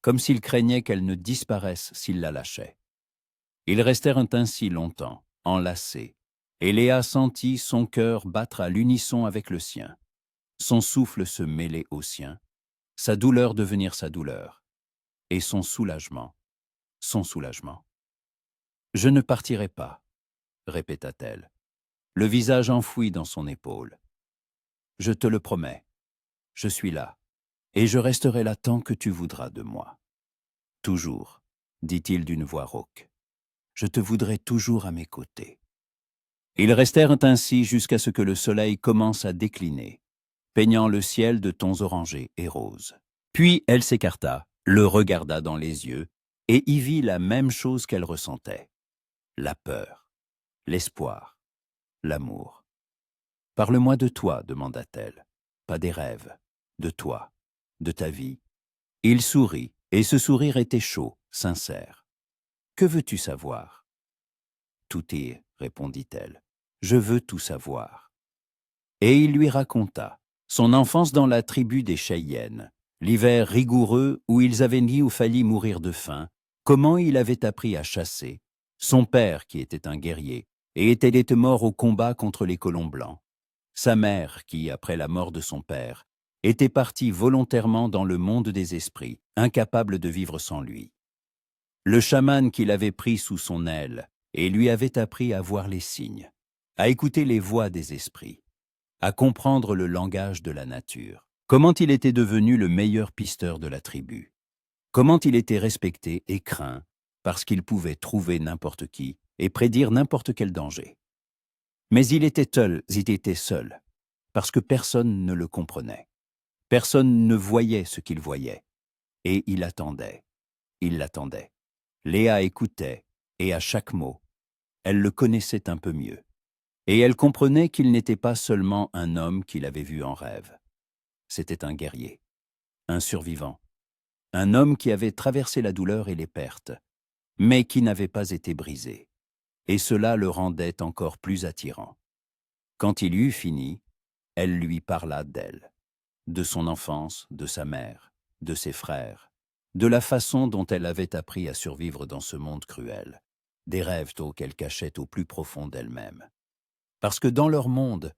comme s'il craignait qu'elle ne disparaisse s'il la lâchait. Ils restèrent ainsi longtemps, enlacés, et Léa sentit son cœur battre à l'unisson avec le sien, son souffle se mêler au sien, sa douleur devenir sa douleur, et son soulagement, son soulagement. « Je ne partirai pas, » répéta-t-elle, le visage enfoui dans son épaule. « Je te le promets, je suis là, et je resterai là tant que tu voudras de moi. »« Toujours, » dit-il d'une voix rauque, « je te voudrai toujours à mes côtés. » Ils restèrent ainsi jusqu'à ce que le soleil commence à décliner, peignant le ciel de tons orangés et roses. Puis elle s'écarta, le regarda dans les yeux, et y vit la même chose qu'elle ressentait. La peur, l'espoir, l'amour. « Parle-moi de toi, » demanda-t-elle. « Pas des rêves, de toi, de ta vie. » Il sourit, et ce sourire était chaud, sincère. « Que veux-tu savoir ?»« Tout est, » répondit-elle. « Je veux tout savoir. » Et il lui raconta son enfance dans la tribu des Cheyennes, l'hiver rigoureux où ils avaient dit ou failli mourir de faim, comment il avait appris à chasser, son père qui était un guerrier et était mort au combat contre les colons blancs, sa mère qui, après la mort de son père, était partie volontairement dans le monde des esprits, incapable de vivre sans lui. Le chaman qui l'avait pris sous son aile et lui avait appris à voir les signes, à écouter les voix des esprits, à comprendre le langage de la nature. Comment il était devenu le meilleur pisteur de la tribu. Comment il était respecté et craint parce qu'il pouvait trouver n'importe qui et prédire n'importe quel danger. Mais il était seul, parce que personne ne le comprenait. Personne ne voyait ce qu'il voyait. Et il attendait. Il l'attendait. Léa écoutait, et à chaque mot, elle le connaissait un peu mieux. Et elle comprenait qu'il n'était pas seulement un homme qu'il avait vu en rêve. C'était un guerrier, un survivant, un homme qui avait traversé la douleur et les pertes, mais qui n'avait pas été brisé. Et cela le rendait encore plus attirant. Quand il eut fini, elle lui parla d'elle, de son enfance, de sa mère, de ses frères, de la façon dont elle avait appris à survivre dans ce monde cruel, des rêves qu'elle cachait au plus profond d'elle-même. Parce que dans leur monde,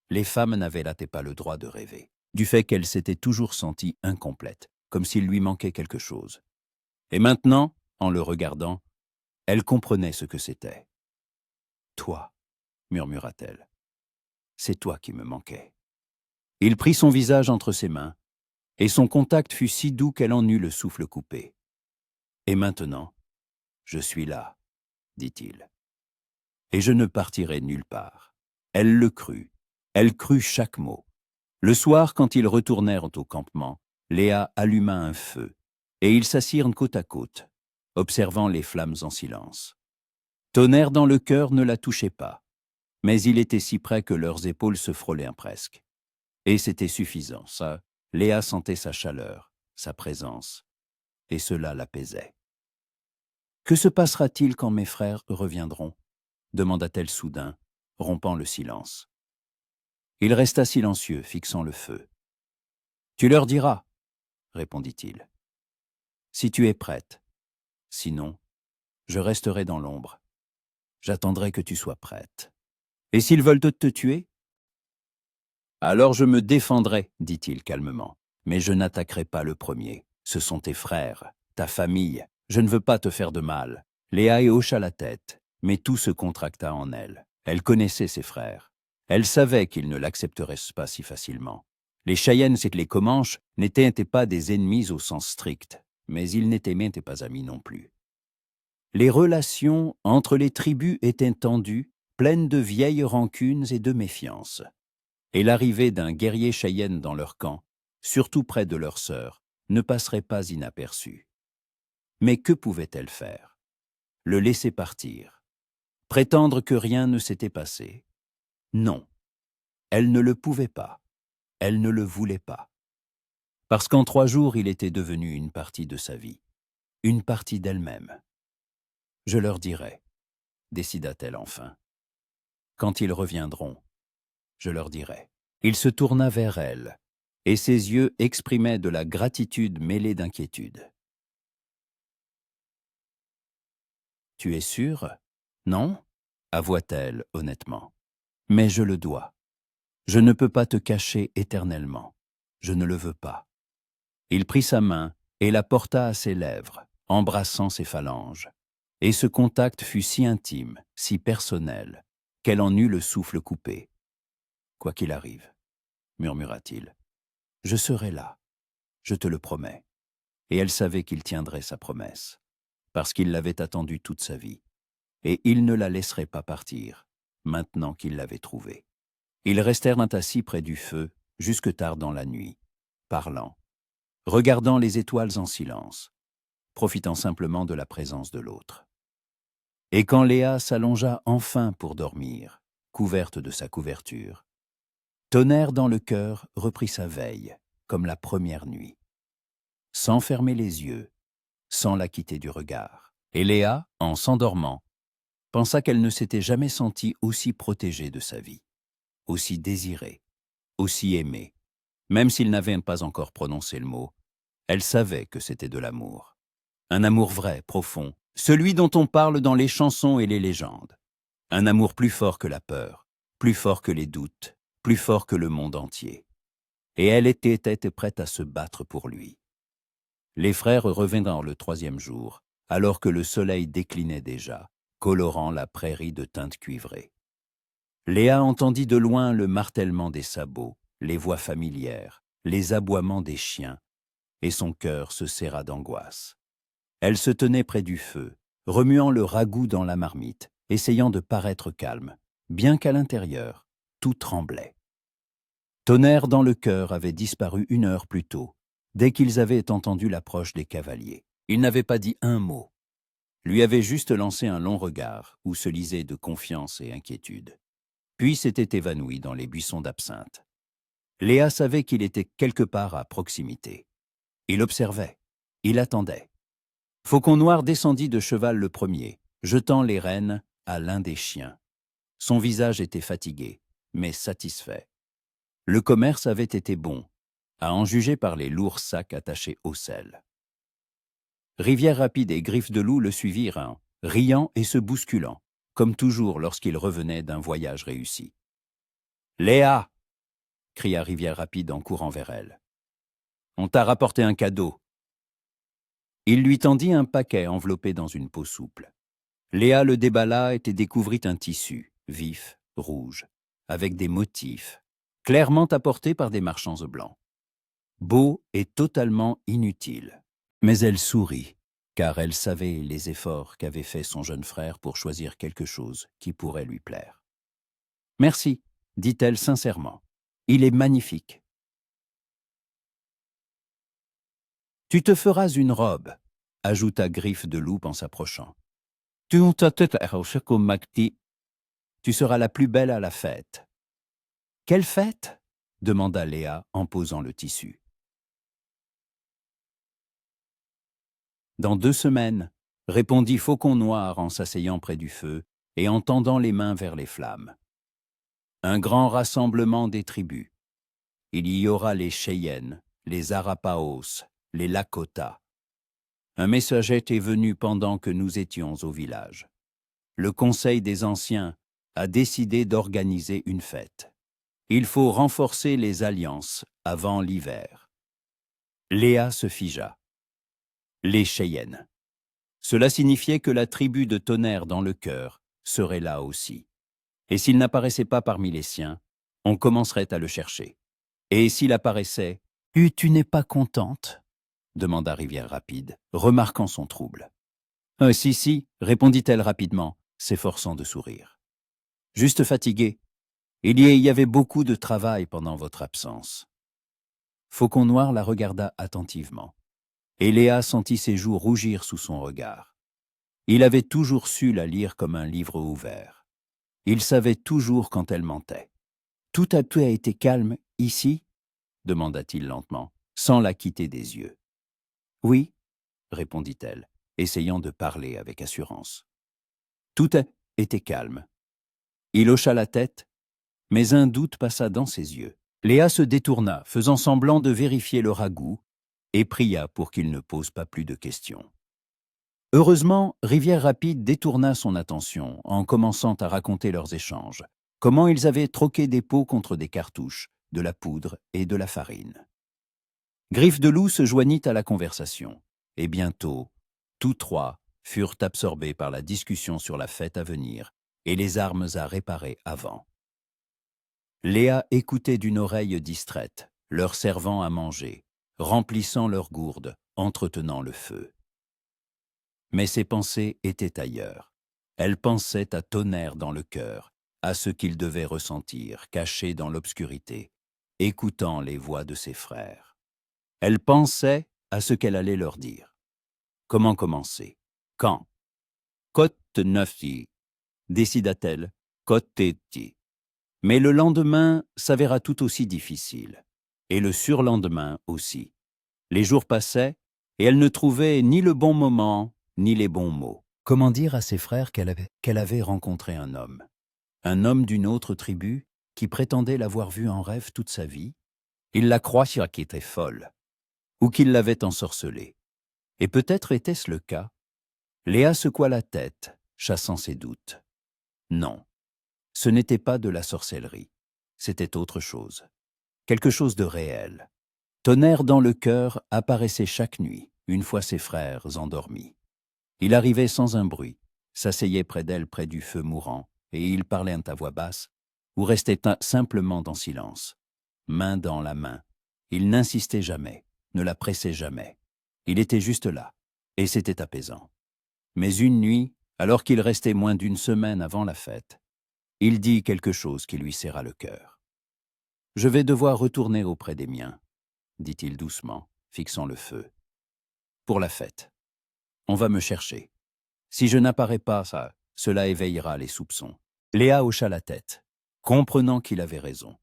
Les femmes n'avaient là pas le droit de rêver, du fait qu'elles s'étaient toujours senties incomplètes, comme s'il lui manquait quelque chose. Et maintenant, en le regardant, elle comprenait ce que c'était. « Toi, » murmura-t-elle, « c'est toi qui me manquais. » Il prit son visage entre ses mains, et son contact fut si doux qu'elle en eut le souffle coupé. « Et maintenant, je suis là, » dit-il. « Et je ne partirai nulle part. » Elle le crut. Elle crut chaque mot. Le soir, quand ils retournèrent au campement, Léa alluma un feu, et ils s'assirent côte à côte, observant les flammes en silence. Tonnerre dans le cœur ne la touchait pas, mais il était si près que leurs épaules se frôlaient presque. Et c'était suffisant, ça. Léa sentait sa chaleur, sa présence, et cela l'apaisait. « Que se passera-t-il quand mes frères reviendront ?» demanda-t-elle soudain, rompant le silence. Il resta silencieux, fixant le feu. « Tu leur diras, » répondit-il. « Si tu es prête. Sinon, je resterai dans l'ombre. J'attendrai que tu sois prête. Et s'ils veulent te tuer ? » « Alors je me défendrai, » dit-il calmement. « Mais je n'attaquerai pas le premier. Ce sont tes frères, ta famille. Je ne veux pas te faire de mal. » Léa hocha la tête, mais tout se contracta en elle. Elle connaissait ses frères. Elle savait qu'ils ne l'accepteraient pas si facilement. Les Cheyennes et les Comanches n'étaient pas des ennemis au sens strict, mais ils n'étaient même pas amis non plus. Les relations entre les tribus étaient tendues, pleines de vieilles rancunes et de méfiance. Et l'arrivée d'un guerrier Cheyenne dans leur camp, surtout près de leur sœur, ne passerait pas inaperçue. Mais que pouvait-elle faire ? Le laisser partir ? Prétendre que rien ne s'était passé ? Non, elle ne le pouvait pas. Elle ne le voulait pas. Parce qu'en 3 jours, il était devenu une partie de sa vie, une partie d'elle-même. « Je leur dirai, » décida-t-elle enfin. « Quand ils reviendront, je leur dirai. » Il se tourna vers elle, et ses yeux exprimaient de la gratitude mêlée d'inquiétude. « Tu es sûre ? Non ?» avoua-t-elle honnêtement. « Mais je le dois. Je ne peux pas te cacher éternellement. Je ne le veux pas. » Il prit sa main et la porta à ses lèvres, embrassant ses phalanges. Et ce contact fut si intime, si personnel, qu'elle en eut le souffle coupé. « Quoi qu'il arrive, » murmura-t-il, « je serai là, je te le promets. » Et elle savait qu'il tiendrait sa promesse, parce qu'il l'avait attendue toute sa vie. Et il ne la laisserait pas partir, maintenant qu'il l'avait trouvée. Ils restèrent assis près du feu, jusque tard dans la nuit, parlant, regardant les étoiles en silence, profitant simplement de la présence de l'autre. Et quand Léa s'allongea enfin pour dormir, couverte de sa couverture, Tonnerre dans le cœur reprit sa veille, comme la première nuit, sans fermer les yeux, sans la quitter du regard. Et Léa, en s'endormant, pensa qu'elle ne s'était jamais sentie aussi protégée de sa vie, aussi désirée, aussi aimée. Même s'il n'avait pas encore prononcé le mot, elle savait que c'était de l'amour. Un amour vrai, profond, celui dont on parle dans les chansons et les légendes. Un amour plus fort que la peur, plus fort que les doutes, plus fort que le monde entier. Et elle était prête à se battre pour lui. Les frères revinrent le 3e jour, alors que le soleil déclinait déjà, colorant la prairie de teintes cuivrées. Léa entendit de loin le martèlement des sabots, les voix familières, les aboiements des chiens, et son cœur se serra d'angoisse. Elle se tenait près du feu, remuant le ragoût dans la marmite, essayant de paraître calme, bien qu'à l'intérieur, tout tremblait. Tonnerre dans le cœur avait disparu 1 heure plus tôt, dès qu'ils avaient entendu l'approche des cavaliers. Il n'avait pas dit un mot, lui avait juste lancé un long regard où se lisaient de confiance et inquiétude. Puis s'était évanoui dans les buissons d'absinthe. Léa savait qu'il était quelque part à proximité. Il observait, il attendait. Faucon Noir descendit de cheval le premier, jetant les rênes à l'un des chiens. Son visage était fatigué, mais satisfait. Le commerce avait été bon, à en juger par les lourds sacs attachés aux selles. Rivière Rapide et Griffe de Loup le suivirent, riant et se bousculant, comme toujours lorsqu'il revenait d'un voyage réussi. « Léa !» cria Rivière Rapide en courant vers elle. On t'a rapporté un cadeau. Il lui tendit un paquet enveloppé dans une peau souple. Léa le déballa et découvrit un tissu, vif, rouge, avec des motifs, clairement apportés par des marchands au blanc. Beau et totalement inutile. Mais elle sourit, car elle savait les efforts qu'avait fait son jeune frère pour choisir quelque chose qui pourrait lui plaire. « Merci », dit-elle sincèrement. « Il est magnifique. »« Tu te feras une robe », ajouta Griffe de Loup en s'approchant. « Tu seras la plus belle à la fête. »« Quelle fête ?» demanda Léa en posant le tissu. « Dans 2 semaines, » répondit Faucon Noir en s'asseyant près du feu et en tendant les mains vers les flammes. « Un grand rassemblement des tribus. Il y aura les Cheyennes, les Arapaos, les Lakota. Un messager est venu pendant que nous étions au village. Le Conseil des Anciens a décidé d'organiser une fête. Il faut renforcer les alliances avant l'hiver. » Léa se figea. Les Cheyennes. Cela signifiait que la tribu de Tonnerre dans le cœur serait là aussi. Et s'il n'apparaissait pas parmi les siens, on commencerait à le chercher. Et s'il apparaissait, « Tu n'es pas contente ?» demanda Rivière Rapide, remarquant son trouble. « Si, » répondit-elle rapidement, s'efforçant de sourire. « Juste fatiguée. Il y avait beaucoup de travail pendant votre absence. » Faucon Noir la regarda attentivement, et Léa sentit ses joues rougir sous son regard. Il avait toujours su la lire comme un livre ouvert. Il savait toujours quand elle mentait. « Tout a été calme ici ?» demanda-t-il lentement, sans la quitter des yeux. « Oui, » répondit-elle, essayant de parler avec assurance. Tout était calme. Il hocha la tête, mais un doute passa dans ses yeux. Léa se détourna, faisant semblant de vérifier le ragoût, et pria pour qu'il ne pose pas plus de questions. Heureusement, Rivière Rapide détourna son attention en commençant à raconter leurs échanges, comment ils avaient troqué des pots contre des cartouches, de la poudre et de la farine. Griffe de Loup se joignit à la conversation, et bientôt, tous trois furent absorbés par la discussion sur la fête à venir et les armes à réparer avant. Léa écoutait d'une oreille distraite, leur servant à manger, remplissant leurs gourdes, entretenant le feu. Mais ses pensées étaient ailleurs. Elle pensait à Tonnerre dans le cœur, à ce qu'il devait ressentir, caché dans l'obscurité, écoutant les voix de ses frères. Elle pensait à ce qu'elle allait leur dire. Comment commencer? Quand? Côte-Neufti, décida-t-elle, Côte-Téti. Mais le lendemain s'avéra tout aussi difficile, et le surlendemain aussi. Les jours passaient, et elle ne trouvait ni le bon moment, ni les bons mots. Comment dire à ses frères qu'elle avait rencontré un homme d'une autre tribu, qui prétendait l'avoir vu en rêve toute sa vie? Il la croyait qu'elle était folle, ou qu'il l'avait ensorcelée. Et peut-être était-ce le cas. Léa secoua la tête, chassant ses doutes. Non, ce n'était pas de la sorcellerie, c'était autre chose. Quelque chose de réel. Tonnerre dans le cœur apparaissait chaque nuit, une fois ses frères endormis. Il arrivait sans un bruit, s'asseyait près d'elle près du feu mourant, et ils parlaient à voix basse, ou restaient simplement dans silence, main dans la main. Il n'insistait jamais, ne la pressait jamais. Il était juste là, et c'était apaisant. Mais une nuit, alors qu'il restait moins d'une semaine avant la fête, il dit quelque chose qui lui serra le cœur. « Je vais devoir retourner auprès des miens, » dit-il doucement, fixant le feu. « Pour la fête. On va me chercher. Si je n'apparais pas, cela éveillera les soupçons. » Léa hocha la tête, comprenant qu'il avait raison.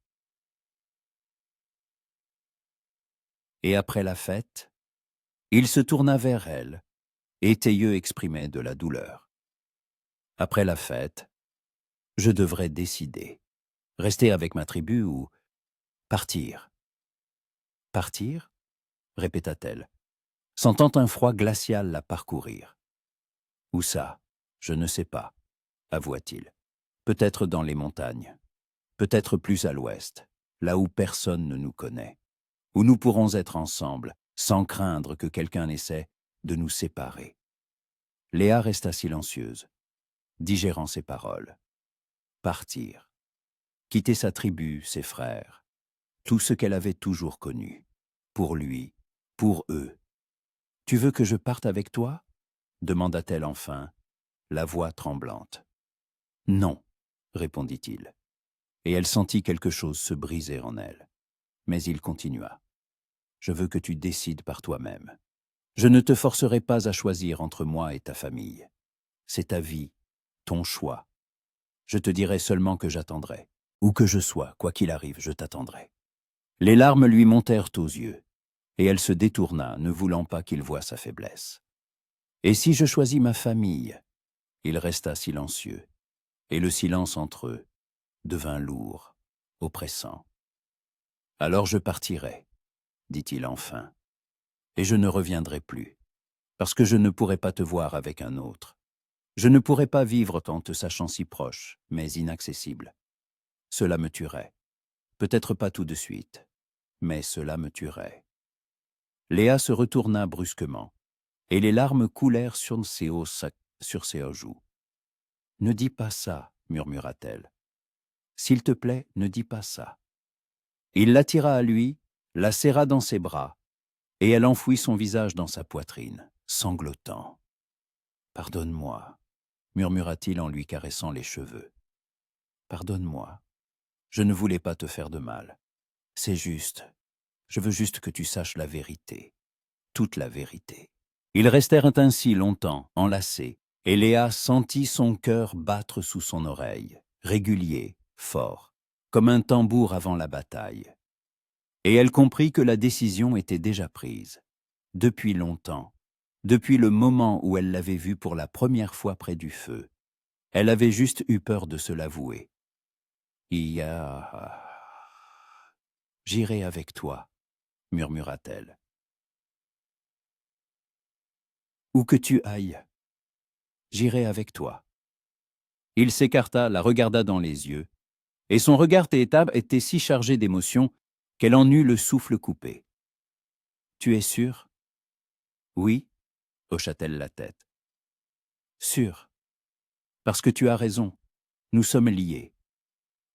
Et après la fête, il se tourna vers elle, et tes yeux exprimaient de la douleur. Après la fête, je devrais décider. Rester avec ma tribu ou partir. Partir? Répéta-t-elle, sentant un froid glacial la parcourir. Où ça? Je ne sais pas, avoua-t-il. Peut-être dans les montagnes. Peut-être plus à l'ouest, là où personne ne nous connaît, où nous pourrons être ensemble, sans craindre que quelqu'un essaie de nous séparer. Léa resta silencieuse, digérant ses paroles. Partir. Quitter sa tribu, ses frères, tout ce qu'elle avait toujours connu. Pour lui, pour eux. « Tu veux que je parte avec toi ?» demanda-t-elle enfin, la voix tremblante. « Non, » répondit-il. Et elle sentit quelque chose se briser en elle. Mais il continua. « Je veux que tu décides par toi-même. Je ne te forcerai pas à choisir entre moi et ta famille. C'est ta vie, ton choix. Je te dirai seulement que j'attendrai. Où que je sois, quoi qu'il arrive, je t'attendrai. » Les larmes lui montèrent aux yeux, et elle se détourna, ne voulant pas qu'il voie sa faiblesse. « Et si je choisis ma famille ?» Il resta silencieux, et le silence entre eux devint lourd, oppressant. « Alors je partirai, » dit-il enfin, « et je ne reviendrai plus, parce que je ne pourrai pas te voir avec un autre. Je ne pourrai pas vivre en te sachant si proche, mais inaccessible. Cela me tuerait. Peut-être pas tout de suite, mais cela me tuerait. » Léa se retourna brusquement, et les larmes coulèrent sur ses hauts joues. « Ne dis pas ça, » murmura-t-elle. « S'il te plaît, ne dis pas ça. » Il l'attira à lui, la serra dans ses bras, et elle enfouit son visage dans sa poitrine, sanglotant. « Pardonne-moi, » murmura-t-il en lui caressant les cheveux. « Pardonne-moi. Je ne voulais pas te faire de mal. C'est juste. Je veux juste que tu saches la vérité. Toute la vérité. » Ils restèrent ainsi longtemps, enlacés, et Léa sentit son cœur battre sous son oreille, régulier, fort, comme un tambour avant la bataille. Et elle comprit que la décision était déjà prise, depuis longtemps, depuis le moment où elle l'avait vu pour la première fois près du feu. Elle avait juste eu peur de se l'avouer. « J'irai avec toi, » murmura-t-elle. « Où que tu ailles, j'irai avec toi. » Il s'écarta, la regarda dans les yeux, et son regard était si chargé d'émotion qu'elle en eut le souffle coupé. « Tu es sûr ?»« Oui, » hocha-t-elle la tête. « Sûr. Parce que tu as raison, nous sommes liés.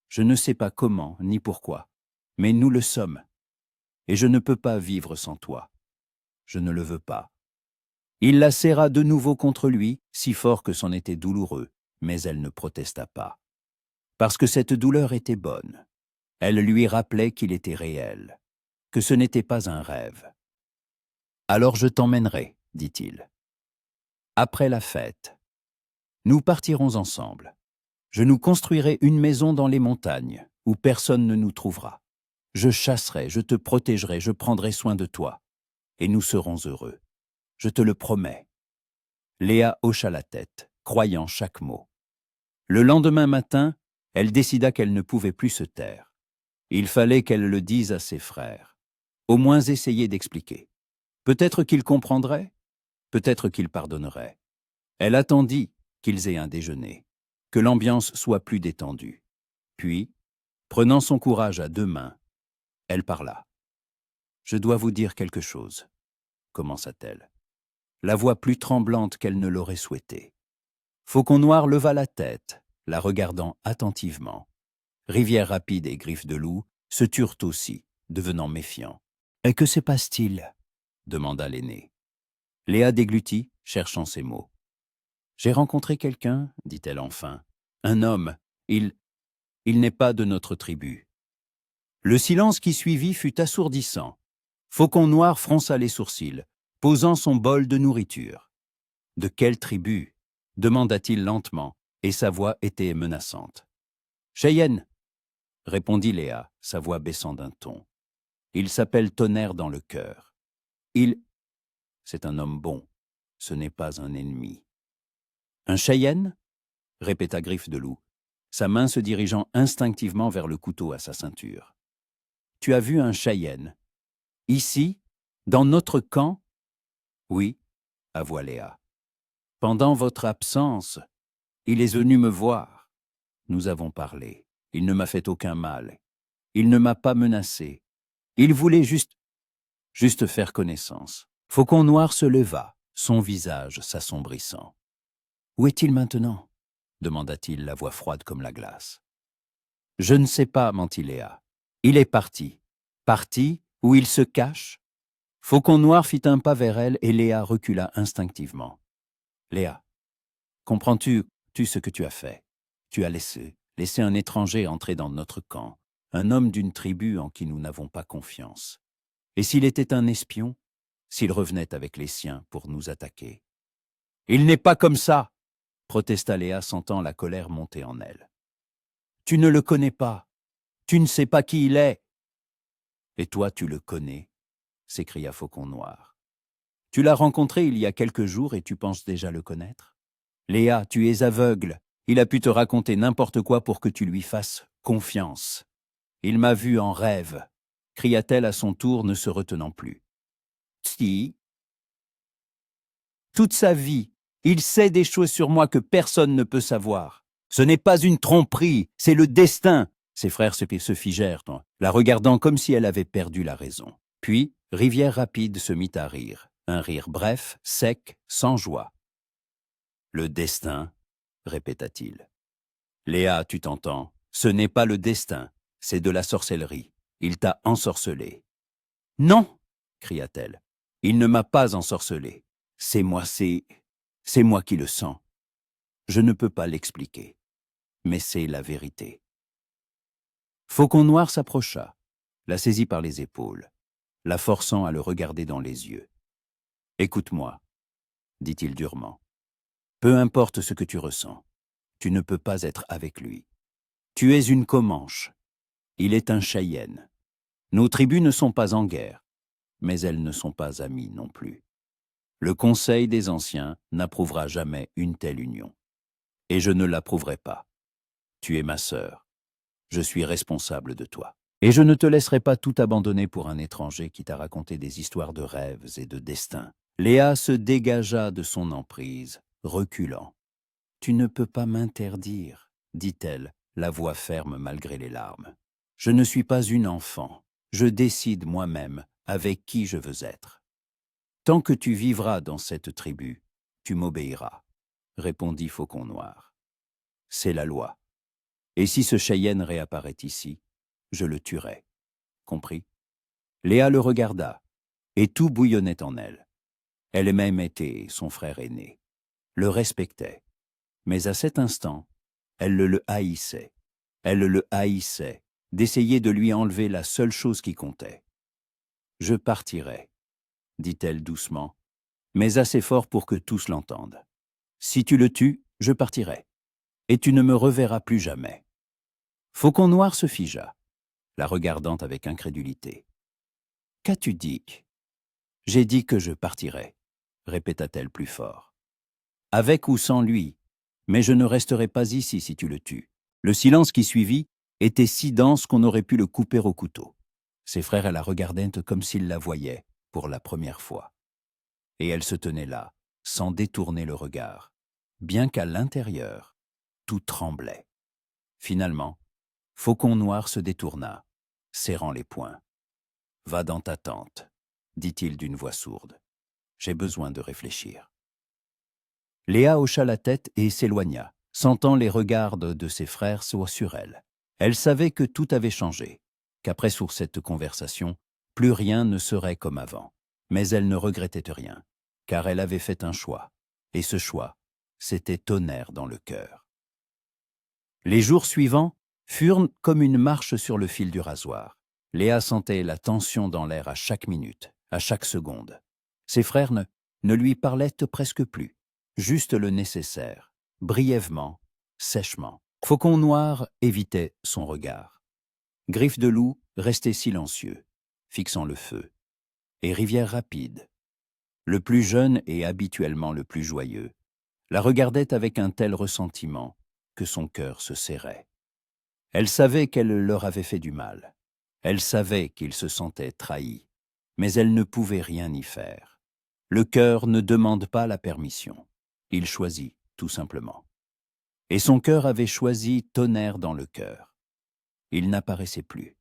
Je ne sais pas comment ni pourquoi, mais nous le sommes. Et je ne peux pas vivre sans toi. Je ne le veux pas. » Il la serra de nouveau contre lui, si fort que c'en était douloureux, mais elle ne protesta pas. Parce que cette douleur était bonne. Elle lui rappelait qu'il était réel, que ce n'était pas un rêve. « Alors je t'emmènerai, » dit-il. « Après la fête, nous partirons ensemble. Je nous construirai une maison dans les montagnes, où personne ne nous trouvera. Je chasserai, je te protégerai, je prendrai soin de toi, et nous serons heureux. Je te le promets. » Léa hocha la tête, croyant chaque mot. Le lendemain matin, elle décida qu'elle ne pouvait plus se taire. Il fallait qu'elle le dise à ses frères. Au moins essayer d'expliquer. Peut-être qu'ils comprendraient, peut-être qu'ils pardonneraient. Elle attendit qu'ils aient un déjeuner, que l'ambiance soit plus détendue. Puis, prenant son courage à deux mains, elle parla. « Je dois vous dire quelque chose, » commença-t-elle, la voix plus tremblante qu'elle ne l'aurait souhaité. Faucon Noir leva la tête, la regardant attentivement. Rivière Rapide et Griffe de Loup se turent aussi, devenant méfiants. « Et que se passe-t-il » demanda l'aîné. Léa déglutit, cherchant ses mots. « J'ai rencontré quelqu'un, » dit-elle enfin. « Un homme. Il n'est pas de notre tribu. » Le silence qui suivit fut assourdissant. Faucon Noir fronça les sourcils, posant son bol de nourriture. « De quelle tribu ?» demanda-t-il lentement, et sa voix était menaçante. « Cheyenne !» répondit Léa, sa voix baissant d'un ton. « Il s'appelle Tonnerre dans le cœur. C'est un homme bon, ce n'est pas un ennemi. »« Un Cheyenne ?» répéta Griffe de Loup, sa main se dirigeant instinctivement vers le couteau à sa ceinture. « Tu as vu un Cheyenne? Ici, dans notre camp ?»« Oui, » avoua Léa. « Pendant votre absence, il est venu me voir. Nous avons parlé. Il ne m'a fait aucun mal. Il ne m'a pas menacé. Il voulait juste faire connaissance. Faucon Noir se leva, son visage s'assombrissant. « Où est-il maintenant » demanda-t-il, la voix froide comme la glace. « Je ne sais pas, mentit Léa. Il est parti. Parti, où il se cache ?» Faucon Noir fit un pas vers elle et Léa recula instinctivement. « Léa, comprends-tu ce que tu as fait? Tu as laissé un étranger entrer dans notre camp, un homme d'une tribu en qui nous n'avons pas confiance. Et s'il était un espion, s'il revenait avec les siens pour nous attaquer? »« Il n'est pas comme ça !» protesta Léa, sentant la colère monter en elle. « Tu ne le connais pas. Tu ne sais pas qui il est. »« Et toi, tu le connais ?» s'écria Faucon Noir. « Tu l'as rencontré il y a quelques jours et tu penses déjà le connaître? Léa, tu es aveugle. Il a pu te raconter n'importe quoi pour que tu lui fasses confiance. Il m'a vu en rêve, » cria-t-elle à son tour, ne se retenant plus. « Si. Toute sa vie, il sait des choses sur moi que personne ne peut savoir. Ce n'est pas une tromperie, c'est le destin. » Ses frères se figèrent, la regardant comme si elle avait perdu la raison. Puis, Rivière Rapide se mit à rire, un rire bref, sec, sans joie. « Le destin ?» répéta-t-il. « Léa, tu t'entends, ce n'est pas le destin, c'est de la sorcellerie. Il t'a ensorcelée. »« Non !» cria-t-elle. « Il ne m'a pas ensorcelée. C'est moi qui le sens. Je ne peux pas l'expliquer, mais c'est la vérité. » Faucon Noir s'approcha, la saisit par les épaules, la forçant à le regarder dans les yeux. « Écoute-moi, » dit-il durement. « Peu importe ce que tu ressens, tu ne peux pas être avec lui. Tu es une Comanche. Il est un Cheyenne. Nos tribus ne sont pas en guerre, mais elles ne sont pas amies non plus. Le Conseil des Anciens n'approuvera jamais une telle union. Et je ne l'approuverai pas. Tu es ma sœur. Je suis responsable de toi. Et je ne te laisserai pas tout abandonner pour un étranger qui t'a raconté des histoires de rêves et de destin. » Léa se dégagea de son emprise, reculant. « Tu ne peux pas m'interdire, » dit-elle, la voix ferme malgré les larmes. « Je ne suis pas une enfant. Je décide moi-même avec qui je veux être. Tant que tu vivras dans cette tribu, tu m'obéiras, » répondit Faucon Noir. « C'est la loi. Et si ce Cheyenne réapparaît ici, je le tuerai. Compris ?» Léa le regarda, et tout bouillonnait en elle. Elle même était son frère aîné, le respectait. Mais à cet instant, elle le haïssait. Elle le haïssait d'essayer de lui enlever la seule chose qui comptait. « Je partirai, » dit-elle doucement, mais assez fort pour que tous l'entendent. « Si tu le tues, je partirai, et tu ne me reverras plus jamais. » Faucon Noir se figea, la regardant avec incrédulité. « Qu'as-tu dit ?»« J'ai dit que je partirais, » répéta-t-elle plus fort. « Avec ou sans lui, mais je ne resterai pas ici si tu le tues. » Le silence qui suivit était si dense qu'on aurait pu le couper au couteau. Ses frères la regardaient comme s'ils la voyaient pour la première fois. Et elle se tenait là, sans détourner le regard, bien qu'à l'intérieur, tout tremblait. Finalement, Faucon Noir se détourna, serrant les poings. « Va dans ta tente, » dit-il d'une voix sourde. « J'ai besoin de réfléchir. » Léa hocha la tête et s'éloigna, sentant les regards de ses frères sur elle. Elle savait que tout avait changé, qu'après sur cette conversation, plus rien ne serait comme avant. Mais elle ne regrettait rien, car elle avait fait un choix, et ce choix, c'était Tonnerre dans le cœur. Les jours suivants furent comme une marche sur le fil du rasoir. Léa sentait la tension dans l'air à chaque minute, à chaque seconde. Ses frères ne lui parlaient presque plus, juste le nécessaire, brièvement, sèchement. Faucon Noir évitait son regard. Griffe de Loup restait silencieux, fixant le feu. Et Rivière Rapide, le plus jeune et habituellement le plus joyeux, la regardait avec un tel ressentiment que son cœur se serrait. Elle savait qu'elle leur avait fait du mal. Elle savait qu'ils se sentaient trahis, mais elle ne pouvait rien y faire. Le cœur ne demande pas la permission. Il choisit, tout simplement. Et son cœur avait choisi Tonnerre dans le cœur. Il n'apparaissait plus.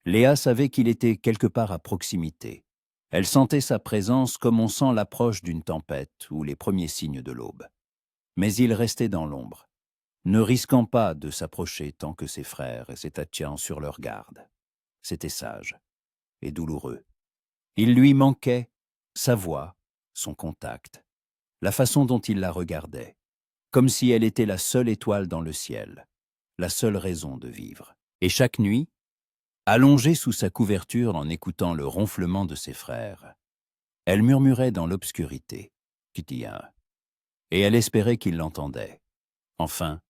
Léa savait qu'il était quelque part à proximité. Elle sentait sa présence comme on sent l'approche d'une tempête ou les premiers signes de l'aube. Mais il restait dans l'ombre, ne risquant pas de s'approcher tant que ses frères s'étaient sur leur garde. C'était sage et douloureux. Il lui manquait sa voix, son contact, la façon dont il la regardait, comme si elle était la seule étoile dans le ciel, la seule raison de vivre. Et chaque nuit, allongée sous sa couverture en écoutant le ronflement de ses frères, elle murmurait dans l'obscurité, « Kittia », et elle espérait qu'il l'entendait. Enfin,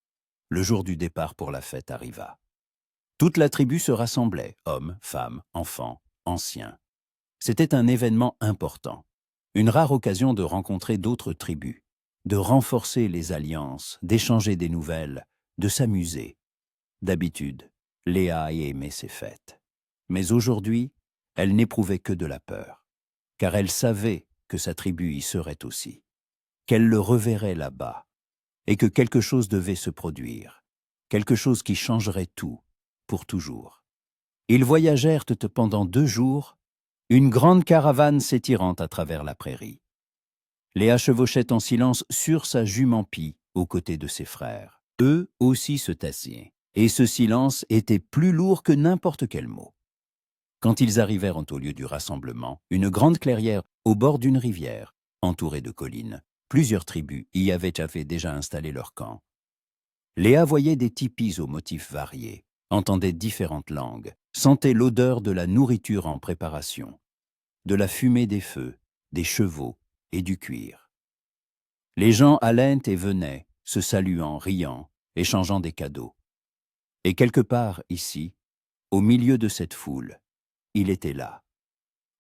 le jour du départ pour la fête arriva. Toute la tribu se rassemblait, hommes, femmes, enfants, anciens. C'était un événement important, une rare occasion de rencontrer d'autres tribus, de renforcer les alliances, d'échanger des nouvelles, de s'amuser. D'habitude, Léa aimait ces fêtes. Mais aujourd'hui, elle n'éprouvait que de la peur, car elle savait que sa tribu y serait aussi, qu'elle le reverrait là-bas, et que quelque chose devait se produire, quelque chose qui changerait tout, pour toujours. Ils voyagèrent pendant 2 jours, une grande caravane s'étirant à travers la prairie. Léa chevauchait en silence sur sa jument Pie, aux côtés de ses frères. Eux aussi se tassaient, et ce silence était plus lourd que n'importe quel mot. Quand ils arrivèrent au lieu du rassemblement, une grande clairière au bord d'une rivière, entourée de collines, plusieurs tribus y avaient déjà installé leur camp. Léa voyait des tipis aux motifs variés, entendait différentes langues, sentait l'odeur de la nourriture en préparation, de la fumée des feux, des chevaux et du cuir. Les gens allaient et venaient, se saluant, riant, échangeant des cadeaux. Et quelque part ici, au milieu de cette foule, il était là.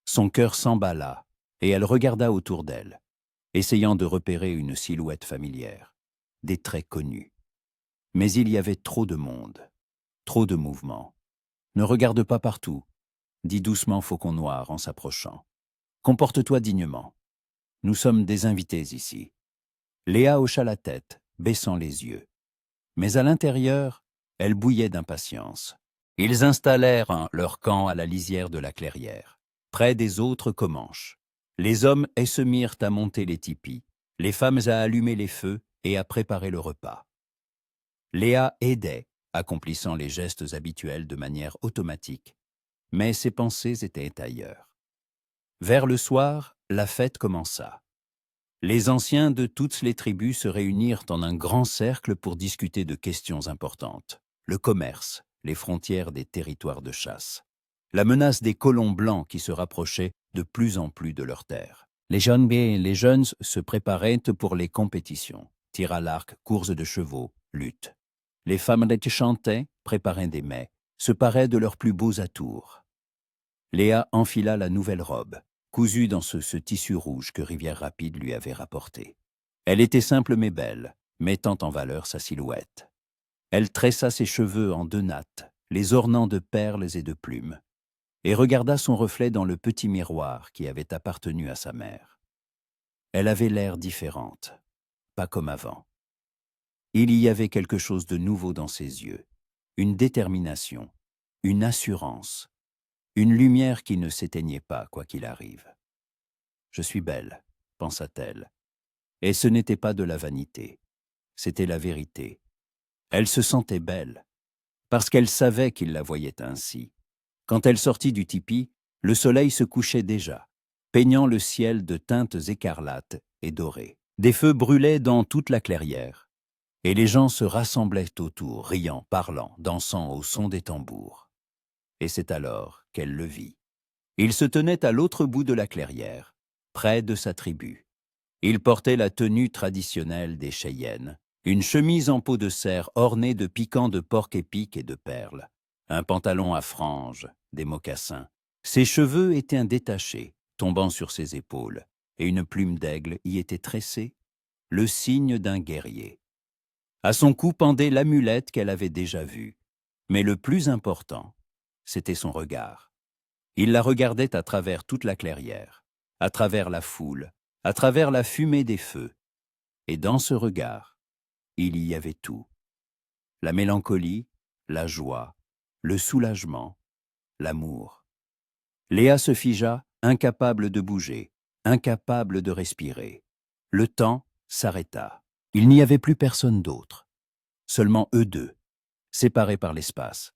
Son cœur s'emballa, et elle regarda autour d'elle, essayant de repérer une silhouette familière, des traits connus. Mais il y avait trop de monde, trop de mouvements. Ne regarde pas partout, dit doucement Faucon Noir en s'approchant. Comporte-toi dignement. Nous sommes des invités ici. Léa hocha la tête, baissant les yeux. Mais à l'intérieur, elle bouillait d'impatience. Ils installèrent leur camp à la lisière de la clairière, près des autres Comanches. Les hommes se mirent à monter les tipis, les femmes à allumer les feux et à préparer le repas. Léa aidait, accomplissant les gestes habituels de manière automatique, mais ses pensées étaient ailleurs. Vers le soir, la fête commença. Les anciens de toutes les tribus se réunirent en un grand cercle pour discuter de questions importantes. Le commerce, les frontières des territoires de chasse, la menace des colons blancs qui se rapprochaient de plus en plus de leurs terres. Les jeunes se préparaient pour les compétitions, tir à l'arc, courses de chevaux, luttes. Les femmes chantaient, préparaient des mets, se paraient de leurs plus beaux atours. Léa enfila la nouvelle robe, cousue dans ce tissu rouge que Rivière Rapide lui avait rapporté. Elle était simple mais belle, mettant en valeur sa silhouette. Elle tressa ses cheveux en 2 nattes, les ornant de perles et de plumes, et regarda son reflet dans le petit miroir qui avait appartenu à sa mère. Elle avait l'air différente, pas comme avant. Il y avait quelque chose de nouveau dans ses yeux, une détermination, une assurance, une lumière qui ne s'éteignait pas quoi qu'il arrive. « Je suis belle », pensa-t-elle. Et ce n'était pas de la vanité, c'était la vérité. Elle se sentait belle, parce qu'elle savait qu'il la voyait ainsi. Quand elle sortit du tipi, le soleil se couchait déjà, peignant le ciel de teintes écarlates et dorées. Des feux brûlaient dans toute la clairière, et les gens se rassemblaient autour, riant, parlant, dansant au son des tambours. Et c'est alors qu'elle le vit. Il se tenait à l'autre bout de la clairière, près de sa tribu. Il portait la tenue traditionnelle des Cheyennes, une chemise en peau de cerf ornée de piquants de porc-épic et de perles, un pantalon à franges, des mocassins. Ses cheveux étaient détachés, tombant sur ses épaules, et une plume d'aigle y était tressée, le signe d'un guerrier. À son cou pendait l'amulette qu'elle avait déjà vue, mais le plus important, c'était son regard. Il la regardait à travers toute la clairière, à travers la foule, à travers la fumée des feux. Et dans ce regard, il y avait tout. La mélancolie, la joie, le soulagement, l'amour. Léa se figea, incapable de bouger, incapable de respirer. Le temps s'arrêta. Il n'y avait plus personne d'autre. Seulement eux deux, séparés par l'espace,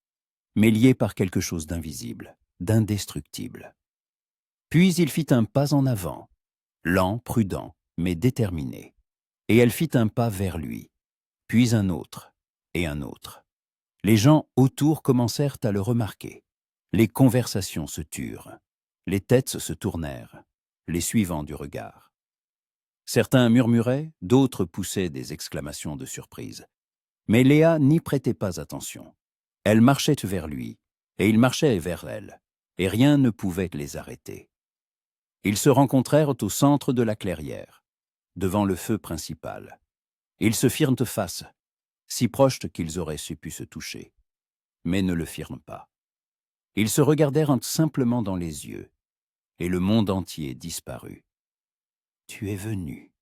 mais liés par quelque chose d'invisible, d'indestructible. Puis il fit un pas en avant, lent, prudent, mais déterminé. Et elle fit un pas vers lui, puis un autre, et un autre. Les gens autour commencèrent à le remarquer. Les conversations se turent. Les têtes se tournèrent, les suivant du regard. Certains murmuraient, d'autres poussaient des exclamations de surprise. Mais Léa n'y prêtait pas attention. Elle marchait vers lui, et il marchait vers elle, et rien ne pouvait les arrêter. Ils se rencontrèrent au centre de la clairière, devant le feu principal. Ils se firent face, si proches qu'ils auraient pu se toucher, mais ne le firent pas. Ils se regardèrent simplement dans les yeux, et le monde entier disparut. « Tu es venu »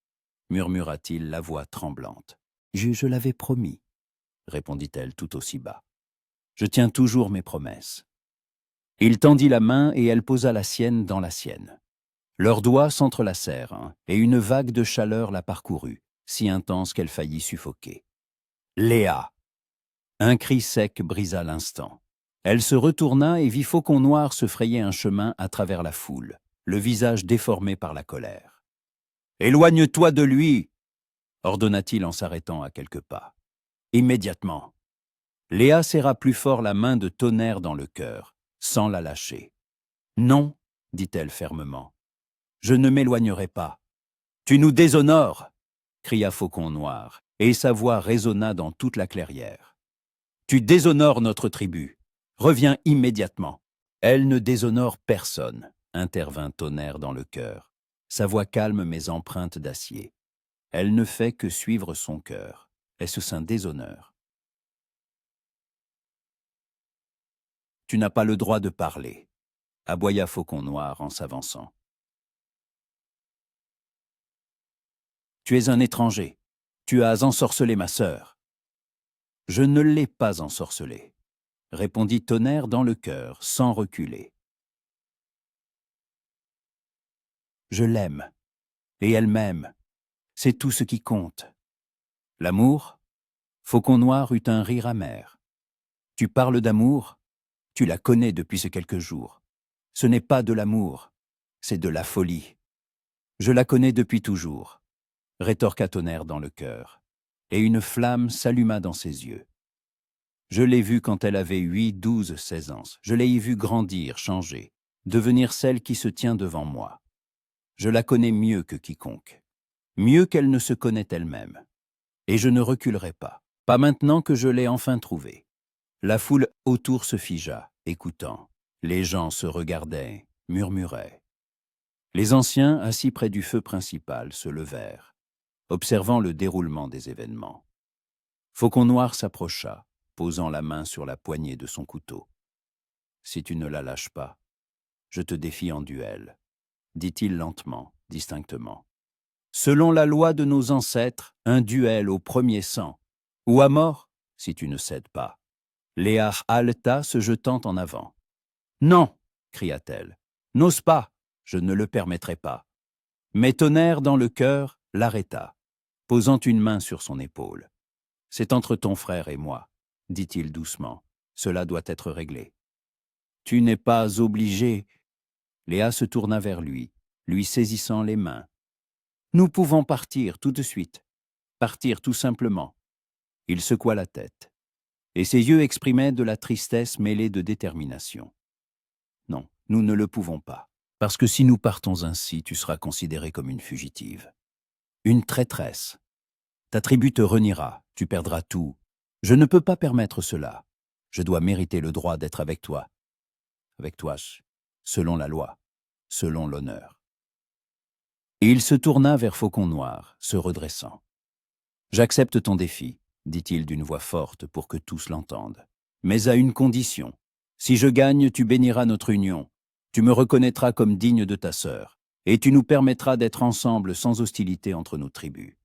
murmura-t-il, la voix tremblante. « Je l'avais promis » répondit-elle tout aussi bas. « Je tiens toujours mes promesses. » Il tendit la main et elle posa la sienne dans la sienne. Leurs doigts s'entrelacèrent, et une vague de chaleur la parcourut, si intense qu'elle faillit suffoquer. « Léa » Un cri sec brisa l'instant. Elle se retourna et vit Faucon Noir se frayer un chemin à travers la foule, le visage déformé par la colère. « Éloigne-toi de lui » ordonna-t-il en s'arrêtant à quelques pas. « Immédiatement » Léa serra plus fort la main de Tonnerre dans le cœur, sans la lâcher. « Non » dit-elle fermement. « Je ne m'éloignerai pas. »« Tu nous déshonores » cria Faucon Noir, et sa voix résonna dans toute la clairière. « Tu déshonores notre tribu. Reviens immédiatement. » « Elle ne déshonore personne, » intervint Tonnerre dans le cœur, sa voix calme mais empreinte d'acier. « Elle ne fait que suivre son cœur. Est-ce un déshonneur? » « Tu n'as pas le droit de parler, » aboya Faucon Noir en s'avançant. « Tu es un étranger. Tu as ensorcelé ma sœur. »« Je ne l'ai pas ensorcelée, » répondit Tonnerre dans le cœur, sans reculer. « Je l'aime, et elle m'aime. C'est tout ce qui compte. » L'amour? Faucon Noir eut un rire amer. « Tu parles d'amour? Tu la connais depuis ces quelques jours. Ce n'est pas de l'amour, c'est de la folie. Je la connais depuis toujours. » rétorqua Tonnerre dans le cœur, et une flamme s'alluma dans ses yeux. Je l'ai vue quand elle avait 8, 12, 16 ans. Je l'ai vue grandir, changer, devenir celle qui se tient devant moi. Je la connais mieux que quiconque, mieux qu'elle ne se connaît elle-même. Et je ne reculerai pas maintenant que je l'ai enfin trouvée. La foule autour se figea, écoutant. Les gens se regardaient, murmuraient. Les anciens, assis près du feu principal, se levèrent, observant le déroulement des événements. Faucon Noir s'approcha, posant la main sur la poignée de son couteau. « Si tu ne la lâches pas, je te défie en duel, » dit-il lentement, distinctement. « Selon la loi de nos ancêtres, un duel au premier sang, ou à mort, si tu ne cèdes pas. » Léa haleta, se jetant en avant. « Non » cria-t-elle. « N'ose pas, je ne le permettrai pas. » Mais Tonnerre dans le cœur l'arrêta, posant une main sur son épaule. « C'est entre ton frère et moi, » dit-il doucement. « Cela doit être réglé. »« Tu n'es pas obligé. » Léa se tourna vers lui, lui saisissant les mains. « Nous pouvons partir tout de suite. Partir tout simplement. » Il secoua la tête, et ses yeux exprimaient de la tristesse mêlée de détermination. « Non, nous ne le pouvons pas, parce que si nous partons ainsi, tu seras considérée comme une fugitive. Une traîtresse. Ta tribu te reniera, tu perdras tout. Je ne peux pas permettre cela. Je dois mériter le droit d'être avec toi. Avec toi, selon la loi, selon l'honneur. » Et il se tourna vers Faucon Noir, se redressant. « J'accepte ton défi, » dit-il d'une voix forte pour que tous l'entendent. « Mais à une condition. Si je gagne, tu béniras notre union. Tu me reconnaîtras comme digne de ta sœur, et tu nous permettras d'être ensemble sans hostilité entre nos tribus. »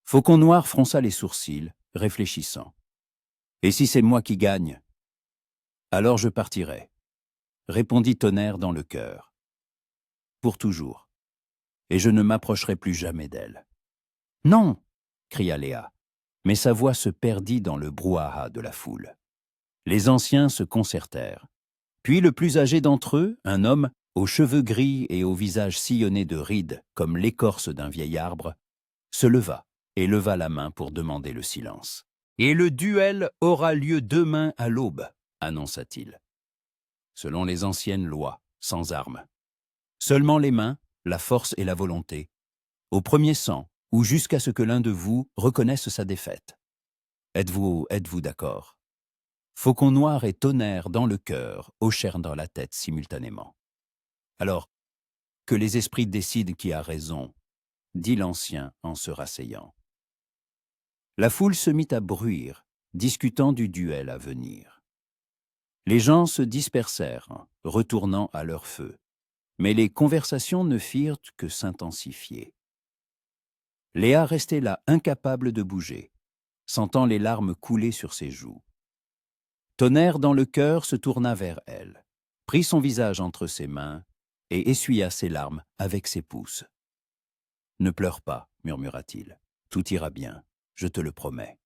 Faucon Noir fronça les sourcils, réfléchissant. « Et si c'est moi qui gagne? Alors je partirai. répondit Tonnerre dans le cœur. Pour toujours. Et je ne m'approcherai plus jamais d'elle. Non, cria Léa, mais sa voix se perdit dans le brouhaha de la foule. Les anciens se concertèrent. Puis le plus âgé d'entre eux, un homme, aux cheveux gris et au visage sillonné de rides comme l'écorce d'un vieil arbre, se leva et leva la main pour demander le silence. « Et le duel aura lieu demain à l'aube, » annonça-t-il. Selon les anciennes lois, sans armes. Seulement les mains, la force et la volonté. Au premier sang, ou jusqu'à ce que l'un de vous reconnaisse sa défaite. Êtes-vous d'accord? Faucon Noir et Tonnerre dans le cœur hochèrent dans la tête simultanément. Alors, que les esprits décident qui a raison, dit l'ancien en se rasseyant. La foule se mit à bruire, discutant du duel à venir. Les gens se dispersèrent, retournant à leur feu, mais les conversations ne firent que s'intensifier. Léa restait là, incapable de bouger, sentant les larmes couler sur ses joues. Tonnerre dans le cœur se tourna vers elle, prit son visage entre ses mains et essuya ses larmes avec ses pouces. « Ne pleure pas, murmura-t-il. Tout ira bien, je te le promets. »«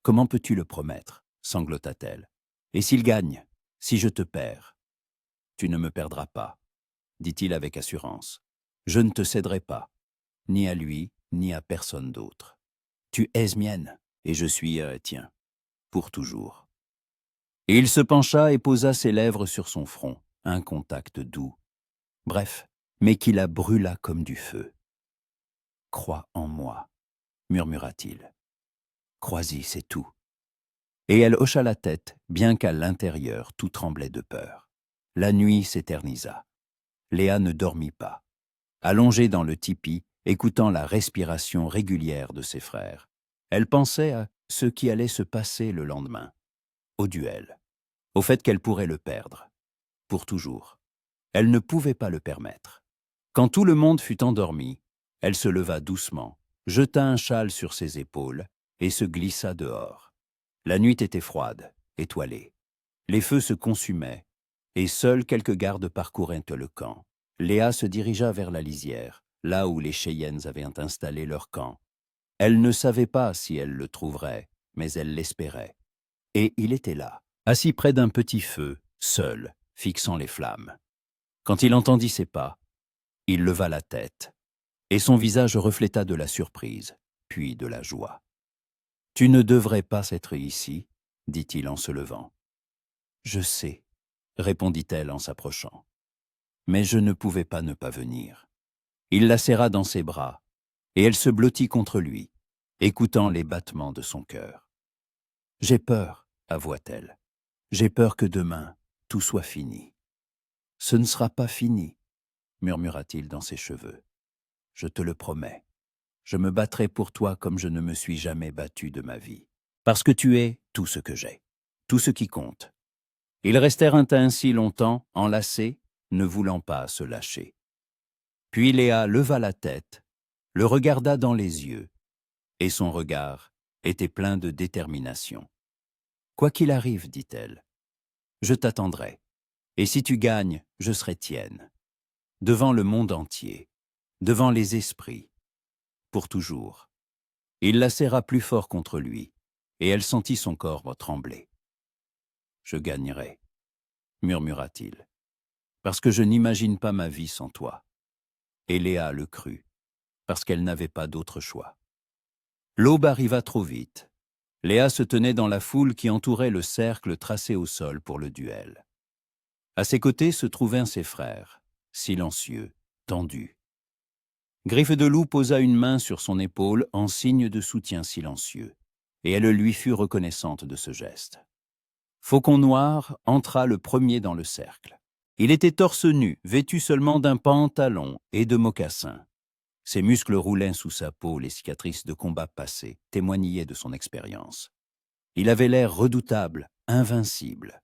Comment peux-tu le promettre ?» sanglota-t-elle. « Et s'il gagne, si je te perds ?»« Tu ne me perdras pas, » dit-il avec assurance. « Je ne te céderai pas, ni à lui, ni à personne d'autre. Tu es mienne, et je suis tien, pour toujours. » Et il se pencha et posa ses lèvres sur son front, un contact doux. Bref, mais qui la brûla comme du feu. « Crois en moi, » murmura-t-il. « Crois-y, c'est tout. » Et elle hocha la tête, bien qu'à l'intérieur tout tremblait de peur. La nuit s'éternisa. Léa ne dormit pas. Allongée dans le tipi, écoutant la respiration régulière de ses frères, elle pensait à ce qui allait se passer le lendemain, au duel, au fait qu'elle pourrait le perdre, pour toujours. Elle ne pouvait pas le permettre. Quand tout le monde fut endormi, elle se leva doucement, jeta un châle sur ses épaules et se glissa dehors. La nuit était froide, étoilée. Les feux se consumaient, et seuls quelques gardes parcouraient le camp. Léa se dirigea vers la lisière, là où les Cheyennes avaient installé leur camp. Elle ne savait pas si elle le trouverait, mais elle l'espérait. Et il était là, assis près d'un petit feu, seul, fixant les flammes. Quand il entendit ses pas, il leva la tête, et son visage refléta de la surprise, puis de la joie. « Tu ne devrais pas être ici, » dit-il en se levant. « Je sais, » répondit-elle en s'approchant. Mais je ne pouvais pas ne pas venir. Il la serra dans ses bras, et elle se blottit contre lui, écoutant les battements de son cœur. « J'ai peur, » avoua-t-elle. « J'ai peur que demain, tout soit fini. »« Ce ne sera pas fini, » murmura-t-il dans ses cheveux. « Je te le promets. Je me battrai pour toi comme je ne me suis jamais battu de ma vie. Parce que tu es tout ce que j'ai, tout ce qui compte. » Ils restèrent ainsi longtemps, enlacés, ne voulant pas se lâcher. Puis Léa leva la tête, le regarda dans les yeux, et son regard était plein de détermination. « Quoi qu'il arrive, dit-elle, je t'attendrai, et si tu gagnes, je serai tienne, devant le monde entier, devant les esprits, pour toujours. » Il la serra plus fort contre lui, et elle sentit son corps trembler. « Je gagnerai, » murmura-t-il, « parce que je n'imagine pas ma vie sans toi. » Et Léa le crut, parce qu'elle n'avait pas d'autre choix. L'aube arriva trop vite. Léa se tenait dans la foule qui entourait le cercle tracé au sol pour le duel. À ses côtés se trouvaient ses frères, silencieux, tendus. Griffe de Loup posa une main sur son épaule en signe de soutien silencieux, et elle lui fut reconnaissante de ce geste. Faucon Noir entra le premier dans le cercle. Il était torse nu, vêtu seulement d'un pantalon et de mocassins. Ses muscles roulaient sous sa peau, les cicatrices de combats passés témoignaient de son expérience. Il avait l'air redoutable, invincible.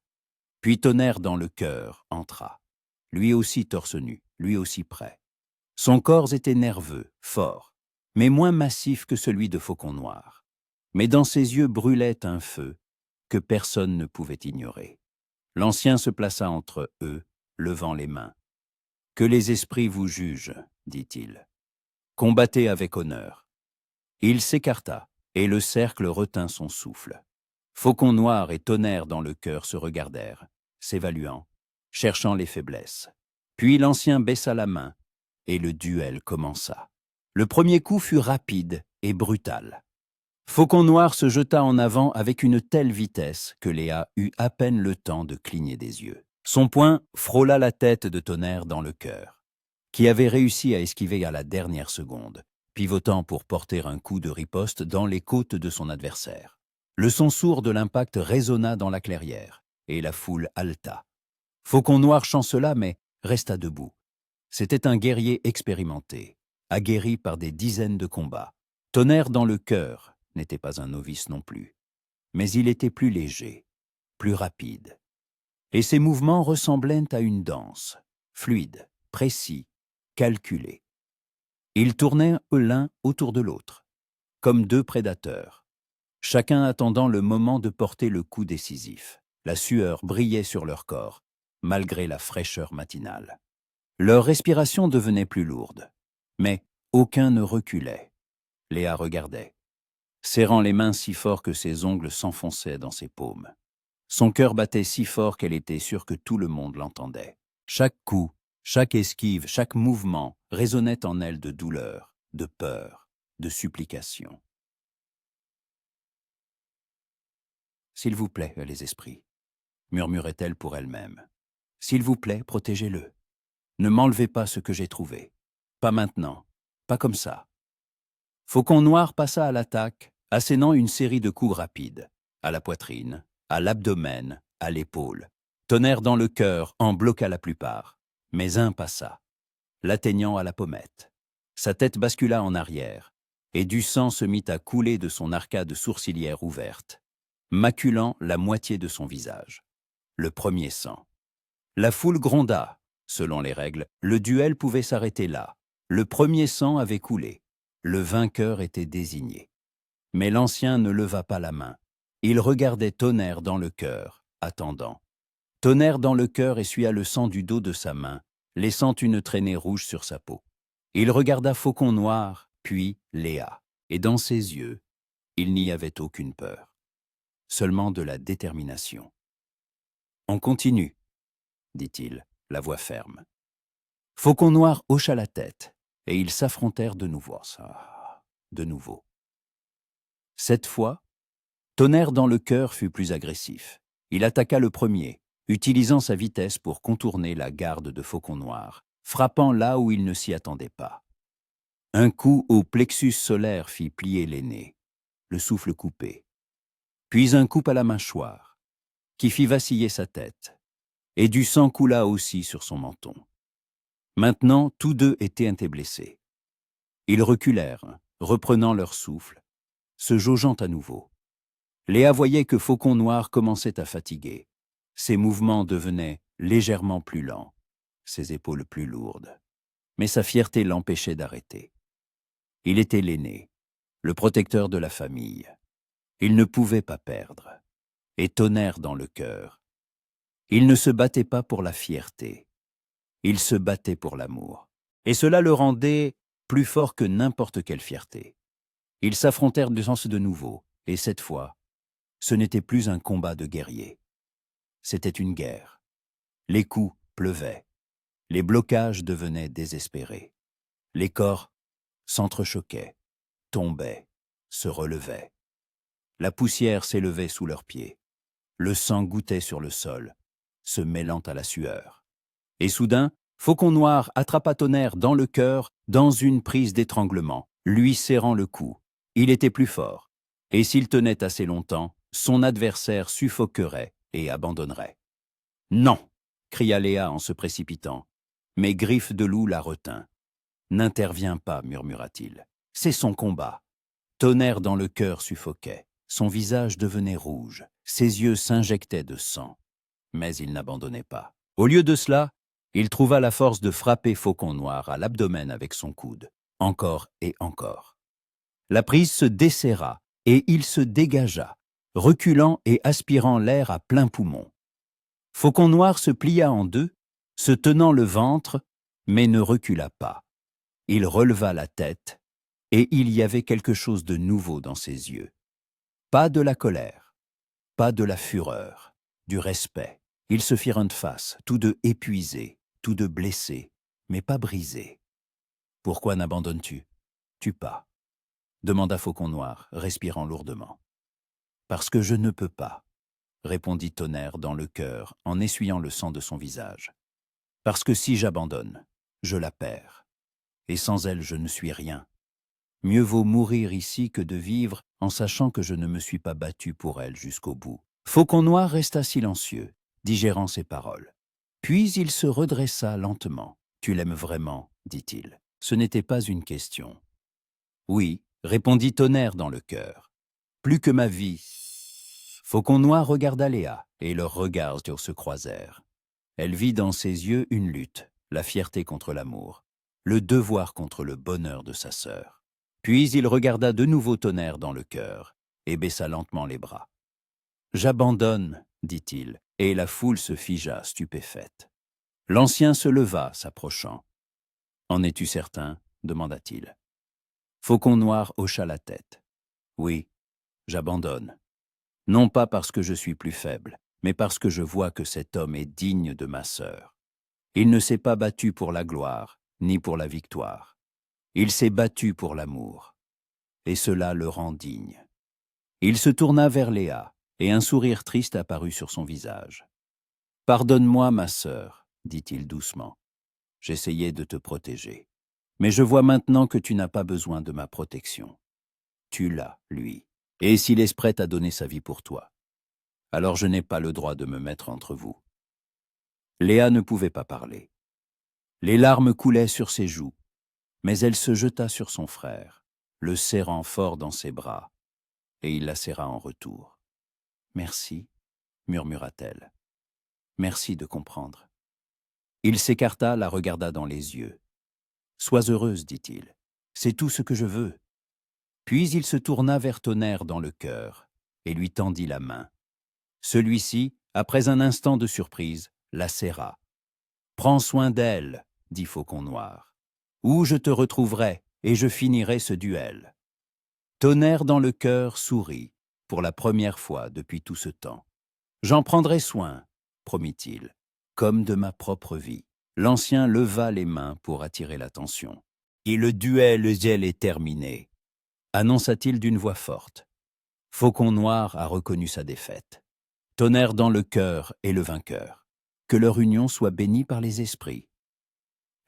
Puis Tonnerre dans le cœur entra. Lui aussi torse nu, lui aussi prêt. Son corps était nerveux, fort, mais moins massif que celui de Faucon Noir. Mais dans ses yeux brûlait un feu que personne ne pouvait ignorer. L'ancien se plaça entre eux levant les mains. « Que les esprits vous jugent, dit-il. Combattez avec honneur. » Il s'écarta, et le cercle retint son souffle. Faucon Noir et Tonnerre dans le cœur se regardèrent, s'évaluant, cherchant les faiblesses. Puis l'ancien baissa la main, et le duel commença. Le premier coup fut rapide et brutal. Faucon Noir se jeta en avant avec une telle vitesse que Léa eut à peine le temps de cligner des yeux. Son poing frôla la tête de Tonnerre dans le cœur, qui avait réussi à esquiver à la dernière seconde, pivotant pour porter un coup de riposte dans les côtes de son adversaire. Le son sourd de l'impact résonna dans la clairière, et la foule haleta. Faucon Noir chancela, mais resta debout. C'était un guerrier expérimenté, aguerri par des dizaines de combats. Tonnerre dans le cœur n'était pas un novice non plus, mais il était plus léger, plus rapide. Et ses mouvements ressemblaient à une danse, fluide, précis, calculé. Ils tournaient l'un autour de l'autre, comme deux prédateurs, chacun attendant le moment de porter le coup décisif. La sueur brillait sur leur corps, malgré la fraîcheur matinale. Leur respiration devenait plus lourde, mais aucun ne reculait. Léa regardait, serrant les mains si fort que ses ongles s'enfonçaient dans ses paumes. Son cœur battait si fort qu'elle était sûre que tout le monde l'entendait. Chaque coup, chaque esquive, chaque mouvement résonnait en elle de douleur, de peur, de supplication. « S'il vous plaît, les esprits, » murmurait-elle pour elle-même. « S'il vous plaît, protégez-le. Ne m'enlevez pas ce que j'ai trouvé. Pas maintenant, pas comme ça. » Faucon Noir passa à l'attaque, assénant une série de coups rapides, à la poitrine, à l'abdomen, à l'épaule. Tonnerre dans le cœur en bloqua la plupart, mais un passa, l'atteignant à la pommette. Sa tête bascula en arrière, et du sang se mit à couler de son arcade sourcilière ouverte, maculant la moitié de son visage. Le premier sang. La foule gronda. Selon les règles, le duel pouvait s'arrêter là. Le premier sang avait coulé. Le vainqueur était désigné. Mais l'ancien ne leva pas la main. Il regardait Tonnerre dans le cœur, attendant. Tonnerre dans le cœur essuya le sang du dos de sa main, laissant une traînée rouge sur sa peau. Il regarda Faucon Noir, puis Léa, et dans ses yeux, il n'y avait aucune peur, seulement de la détermination. « On continue, » dit-il, la voix ferme. Faucon Noir hocha la tête, et ils s'affrontèrent de nouveau. Cette fois, Tonnerre dans le cœur fut plus agressif. Il attaqua le premier, utilisant sa vitesse pour contourner la garde de Faucon Noir, frappant là où il ne s'y attendait pas. Un coup au plexus solaire fit plier l'aîné, le souffle coupé. Puis un coup à la mâchoire, qui fit vaciller sa tête, et du sang coula aussi sur son menton. Maintenant, tous deux étaient blessés. Ils reculèrent, reprenant leur souffle, se jaugeant à nouveau. Léa voyait que Faucon Noir commençait à fatiguer. Ses mouvements devenaient légèrement plus lents, ses épaules plus lourdes. Mais sa fierté l'empêchait d'arrêter. Il était l'aîné, le protecteur de la famille. Il ne pouvait pas perdre. Et Tonnerre dans le cœur. Il ne se battait pas pour la fierté. Il se battait pour l'amour. Et cela le rendait plus fort que n'importe quelle fierté. Ils s'affrontèrent de nouveau, et cette fois, ce n'était plus un combat de guerriers. C'était une guerre. Les coups pleuvaient. Les blocages devenaient désespérés. Les corps s'entrechoquaient, tombaient, se relevaient. La poussière s'élevait sous leurs pieds. Le sang gouttait sur le sol, se mêlant à la sueur. Et soudain, Faucon Noir attrapa Tonnerre dans le cœur dans une prise d'étranglement, lui serrant le cou. Il était plus fort, et s'il tenait assez longtemps, son adversaire suffoquerait et abandonnerait. « Non !» cria Léa en se précipitant, mais Griffe de Loup la retint. « N'interviens pas, murmura-t-il. C'est son combat. » Tonnerre dans le cœur suffoquait. Son visage devenait rouge, ses yeux s'injectaient de sang. Mais il n'abandonnait pas. Au lieu de cela, il trouva la force de frapper Faucon Noir à l'abdomen avec son coude, encore et encore. La prise se desserra et il se dégagea, reculant et aspirant l'air à plein poumon. Faucon Noir se plia en deux, se tenant le ventre, mais ne recula pas. Il releva la tête, et il y avait quelque chose de nouveau dans ses yeux. Pas de la colère, pas de la fureur, du respect. Ils se firent une face, tous deux épuisés, tous deux blessés, mais pas brisés. « Pourquoi n'abandonnes-tu? Tue pas, » demanda Faucon Noir, respirant lourdement. « Parce que je ne peux pas, » répondit Tonnerre dans le cœur en essuyant le sang de son visage. « Parce que si j'abandonne, je la perds, et sans elle je ne suis rien. Mieux vaut mourir ici que de vivre en sachant que je ne me suis pas battu pour elle jusqu'au bout. » Faucon Noir resta silencieux, digérant ses paroles. Puis il se redressa lentement. « Tu l'aimes vraiment, dit-il. Ce n'était pas une question. »« Oui, » répondit Tonnerre dans le cœur. « Plus que ma vie. » Faucon Noir regarda Léa, et leurs regards se croisèrent. Elle vit dans ses yeux une lutte, la fierté contre l'amour, le devoir contre le bonheur de sa sœur. Puis il regarda de nouveau Tonnerre dans le cœur, et baissa lentement les bras. « J'abandonne, dit-il, et la foule se figea stupéfaite. L'ancien se leva, s'approchant. « En es-tu certain ?» demanda-t-il. Faucon Noir hocha la tête. « Oui, j'abandonne. Non pas parce que je suis plus faible, mais parce que je vois que cet homme est digne de ma sœur. Il ne s'est pas battu pour la gloire, ni pour la victoire. Il s'est battu pour l'amour. Et cela le rend digne. » Il se tourna vers Léa, et un sourire triste apparut sur son visage. « Pardonne-moi, ma sœur, dit-il doucement. J'essayais de te protéger. Mais je vois maintenant que tu n'as pas besoin de ma protection. Tu l'as, lui. Et s'il est prêt à donner sa vie pour toi, alors je n'ai pas le droit de me mettre entre vous. » Léa ne pouvait pas parler. Les larmes coulaient sur ses joues, mais elle se jeta sur son frère, le serrant fort dans ses bras, et il la serra en retour. « Merci, » murmura-t-elle. « Merci de comprendre. » Il s'écarta, la regarda dans les yeux. « Sois heureuse, dit-il. C'est tout ce que je veux. » Puis il se tourna vers Tonnerre dans le cœur et lui tendit la main. Celui-ci, après un instant de surprise, la serra. « Prends soin d'elle, dit Faucon Noir, ou je te retrouverai et je finirai ce duel. » Tonnerre dans le cœur sourit, pour la première fois depuis tout ce temps. « J'en prendrai soin, promit-il, comme de ma propre vie. » L'ancien leva les mains pour attirer l'attention. « Et le duel est terminé, » annonça-t-il d'une voix forte. Faucon Noir a reconnu sa défaite. Tonnerre dans le cœur est le vainqueur. Que leur union soit bénie par les esprits.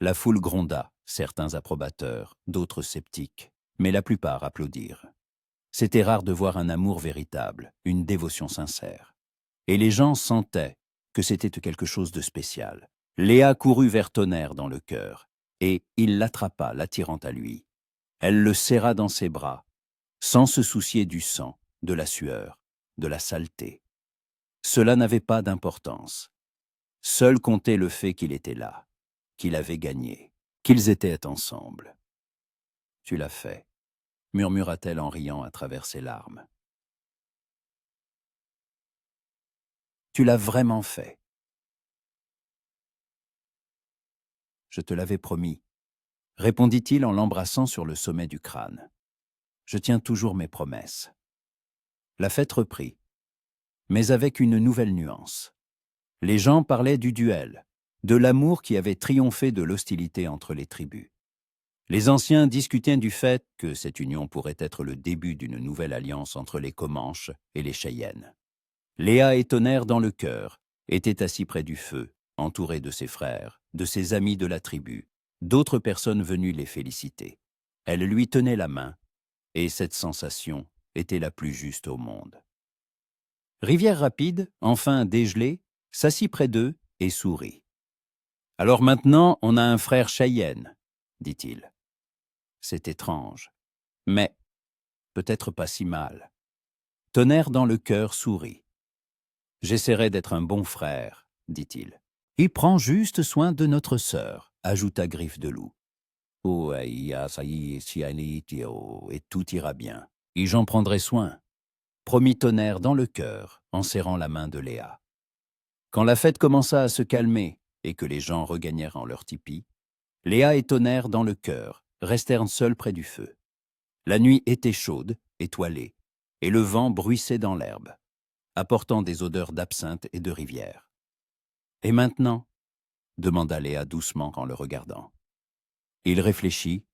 La foule gronda, certains approbateurs, d'autres sceptiques, mais la plupart applaudirent. C'était rare de voir un amour véritable, une dévotion sincère. Et les gens sentaient que c'était quelque chose de spécial. Léa courut vers Tonnerre dans le cœur, et il l'attrapa, l'attirant à lui. Elle le serra dans ses bras, sans se soucier du sang, de la sueur, de la saleté. Cela n'avait pas d'importance. Seul comptait le fait qu'il était là, qu'il avait gagné, qu'ils étaient ensemble. « Tu l'as fait, » murmura-t-elle en riant à travers ses larmes. « Tu l'as vraiment fait. » « Je te l'avais promis, » répondit-il en l'embrassant sur le sommet du crâne. « Je tiens toujours mes promesses. » La fête reprit, mais avec une nouvelle nuance. Les gens parlaient du duel, de l'amour qui avait triomphé de l'hostilité entre les tribus. Les anciens discutaient du fait que cette union pourrait être le début d'une nouvelle alliance entre les Comanches et les Cheyennes. Léa et Tonnerre dans le cœur étaient assis près du feu, entourés de ses frères, de ses amis de la tribu, d'autres personnes venues les féliciter. Elle lui tenait la main, et cette sensation était la plus juste au monde. Rivière Rapide, enfin dégelée, s'assit près d'eux et sourit. « Alors maintenant, on a un frère Cheyenne, » dit-il. C'est étrange, mais peut-être pas si mal. Tonnerre dans le cœur sourit. « J'essaierai d'être un bon frère, » dit-il. « Il prend juste soin de notre sœur, » ajouta Griffe de Loup. « Oh, et tout ira bien. Et j'en prendrai soin, » promit Tonnerre dans le cœur en serrant la main de Léa. Quand la fête commença à se calmer, et que les gens regagnèrent en leur tipi, Léa et Tonnerre, dans le cœur, restèrent seuls près du feu. La nuit était chaude, étoilée, et le vent bruissait dans l'herbe, apportant des odeurs d'absinthe et de rivière. « Et maintenant ?» demanda Léa doucement en le regardant. Il réfléchit,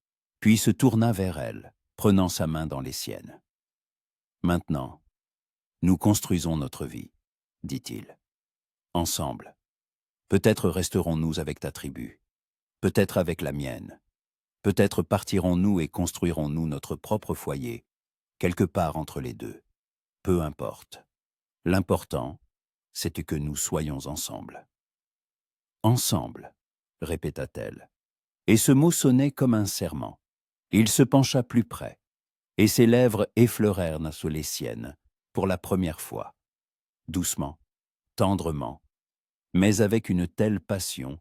puis se tourna vers elle, prenant sa main dans les siennes. « Maintenant, nous construisons notre vie, dit-il. Ensemble. Peut-être resterons-nous avec ta tribu, peut-être avec la mienne. Peut-être partirons-nous et construirons-nous notre propre foyer, quelque part entre les deux. Peu importe. L'important, c'est que nous soyons ensemble. » Ensemble, répéta-t-elle. Et ce mot sonnait comme un serment. Il se pencha plus près, et ses lèvres effleurèrent sous les siennes, pour la première fois, doucement, tendrement, mais avec une telle passion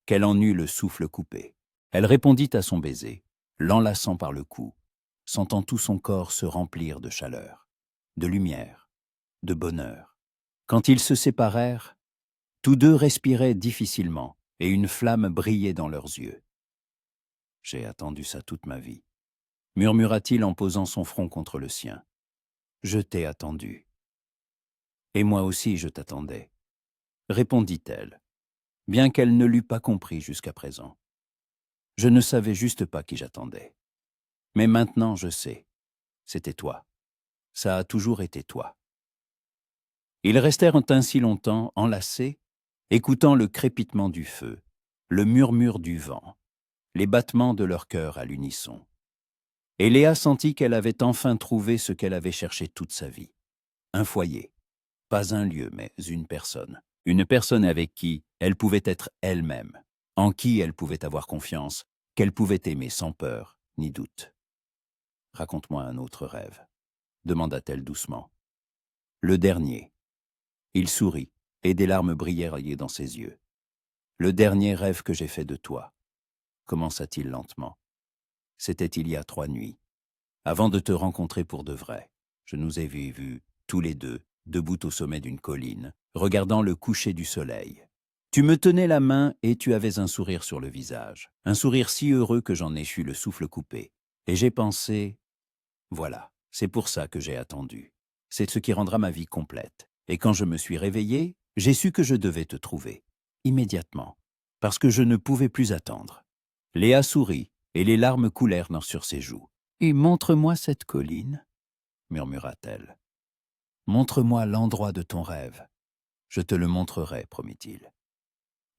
qu'elle en eut le souffle coupé. Elle répondit à son baiser, l'enlaçant par le cou, sentant tout son corps se remplir de chaleur, de lumière, de bonheur. Quand ils se séparèrent, tous deux respiraient difficilement et une flamme brillait dans leurs yeux. « J'ai attendu ça toute ma vie, » murmura-t-il en posant son front contre le sien. « Je t'ai attendu. »« Et moi aussi je t'attendais, » répondit-elle, bien qu'elle ne l'eût pas compris jusqu'à présent. « Je ne savais juste pas qui j'attendais. Mais maintenant je sais, c'était toi. Ça a toujours été toi. » Ils restèrent ainsi longtemps enlacés, écoutant le crépitement du feu, le murmure du vent, les battements de leur cœur à l'unisson. Et Léa sentit qu'elle avait enfin trouvé ce qu'elle avait cherché toute sa vie. Un foyer, pas un lieu, mais une personne avec qui elle pouvait être elle-même, en qui elle pouvait avoir confiance, qu'elle pouvait aimer sans peur ni doute. « Raconte-moi un autre rêve, » demanda-t-elle doucement. « Le dernier. » Il sourit, et des larmes brillèrent dans ses yeux. « Le dernier rêve que j'ai fait de toi, » commença-t-il lentement. « C'était il y a 3 nuits. Avant de te rencontrer pour de vrai, je nous ai vus, tous les deux, debout au sommet d'une colline, regardant le coucher du soleil. Tu me tenais la main et tu avais un sourire sur le visage, un sourire si heureux que j'en ai eu le souffle coupé. Et j'ai pensé, voilà, c'est pour ça que j'ai attendu. C'est ce qui rendra ma vie complète. Et quand je me suis réveillé, j'ai su que je devais te trouver, immédiatement, parce que je ne pouvais plus attendre. » Léa sourit, et les larmes coulèrent sur ses joues. « Et montre-moi cette colline, » murmura-t-elle. « Montre-moi l'endroit de ton rêve. Je te le montrerai, promit-il.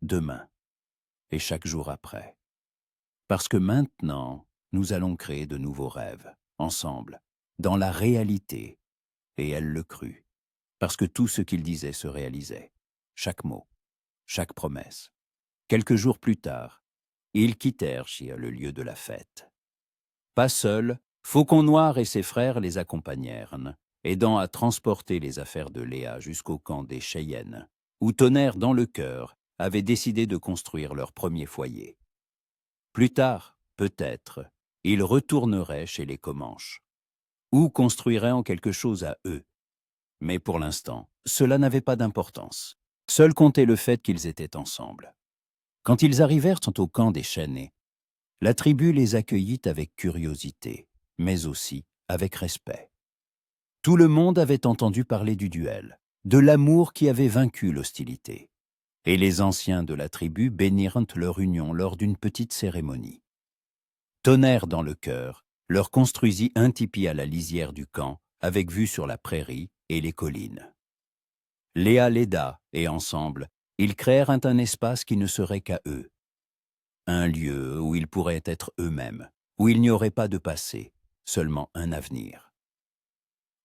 Demain, et chaque jour après. Parce que maintenant, nous allons créer de nouveaux rêves, ensemble, dans la réalité. » Et elle le crut, parce que tout ce qu'il disait se réalisait, chaque mot, chaque promesse. Quelques jours plus tard, ils quittèrent le lieu de la fête. Pas seuls, Faucon Noir et ses frères les accompagnèrent, aidant à transporter les affaires de Léa jusqu'au camp des Cheyennes, où Tonnerre, dans le cœur, avait décidé de construire leur premier foyer. Plus tard, peut-être, ils retourneraient chez les Comanches, ou construiraient en quelque chose à eux. Mais pour l'instant, cela n'avait pas d'importance. Seul comptait le fait qu'ils étaient ensemble. Quand ils arrivèrent au camp des Chênés, la tribu les accueillit avec curiosité, mais aussi avec respect. Tout le monde avait entendu parler du duel, de l'amour qui avait vaincu l'hostilité. Et les anciens de la tribu bénirent leur union lors d'une petite cérémonie. Tonnerre dans le cœur leur construisit un tipi à la lisière du camp, avec vue sur la prairie et les collines. Léa l'aida, et ensemble, ils créèrent un espace qui ne serait qu'à eux. Un lieu où ils pourraient être eux-mêmes, où il n'y aurait pas de passé, seulement un avenir.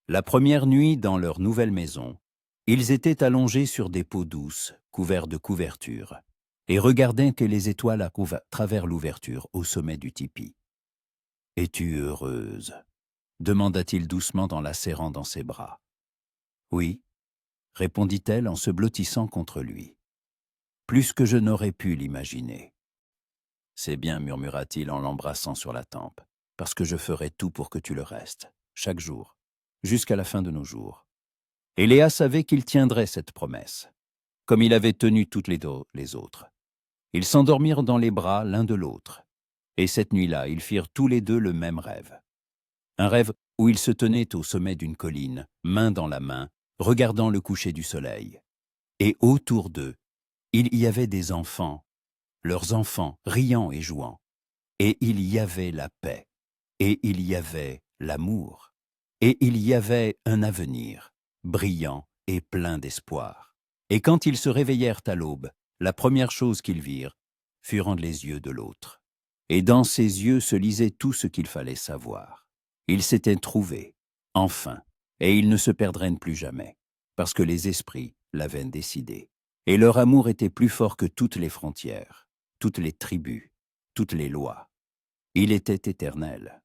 La première nuit, dans leur nouvelle maison, ils étaient allongés sur des peaux douces, couverts de couvertures, et regardaient que les étoiles à travers l'ouverture au sommet du tipi. « Es-tu heureuse ?» demanda-t-il doucement en la serrant dans ses bras. « Oui, » répondit-elle en se blottissant contre lui. « Plus que je n'aurais pu l'imaginer. »« C'est bien, » murmura-t-il en l'embrassant sur la tempe, « parce que je ferai tout pour que tu le restes, chaque jour, jusqu'à la fin de nos jours. » Et Léa savait qu'il tiendrait cette promesse, comme il avait tenu toutes les autres. Ils s'endormirent dans les bras l'un de l'autre. Et cette nuit-là, ils firent tous les deux le même rêve. Un rêve où ils se tenaient au sommet d'une colline, main dans la main, regardant le coucher du soleil. Et autour d'eux, il y avait des enfants, leurs enfants, riant et jouant. Et il y avait la paix. Et il y avait l'amour. Et il y avait un avenir, brillant et plein d'espoir. Et quand ils se réveillèrent à l'aube, la première chose qu'ils virent fut rendre les yeux de l'autre. Et dans ses yeux se lisait tout ce qu'il fallait savoir. Ils s'étaient trouvés, enfin, et ils ne se perdraient plus jamais, parce que les esprits l'avaient décidé. Et leur amour était plus fort que toutes les frontières, toutes les tribus, toutes les lois. Il était éternel.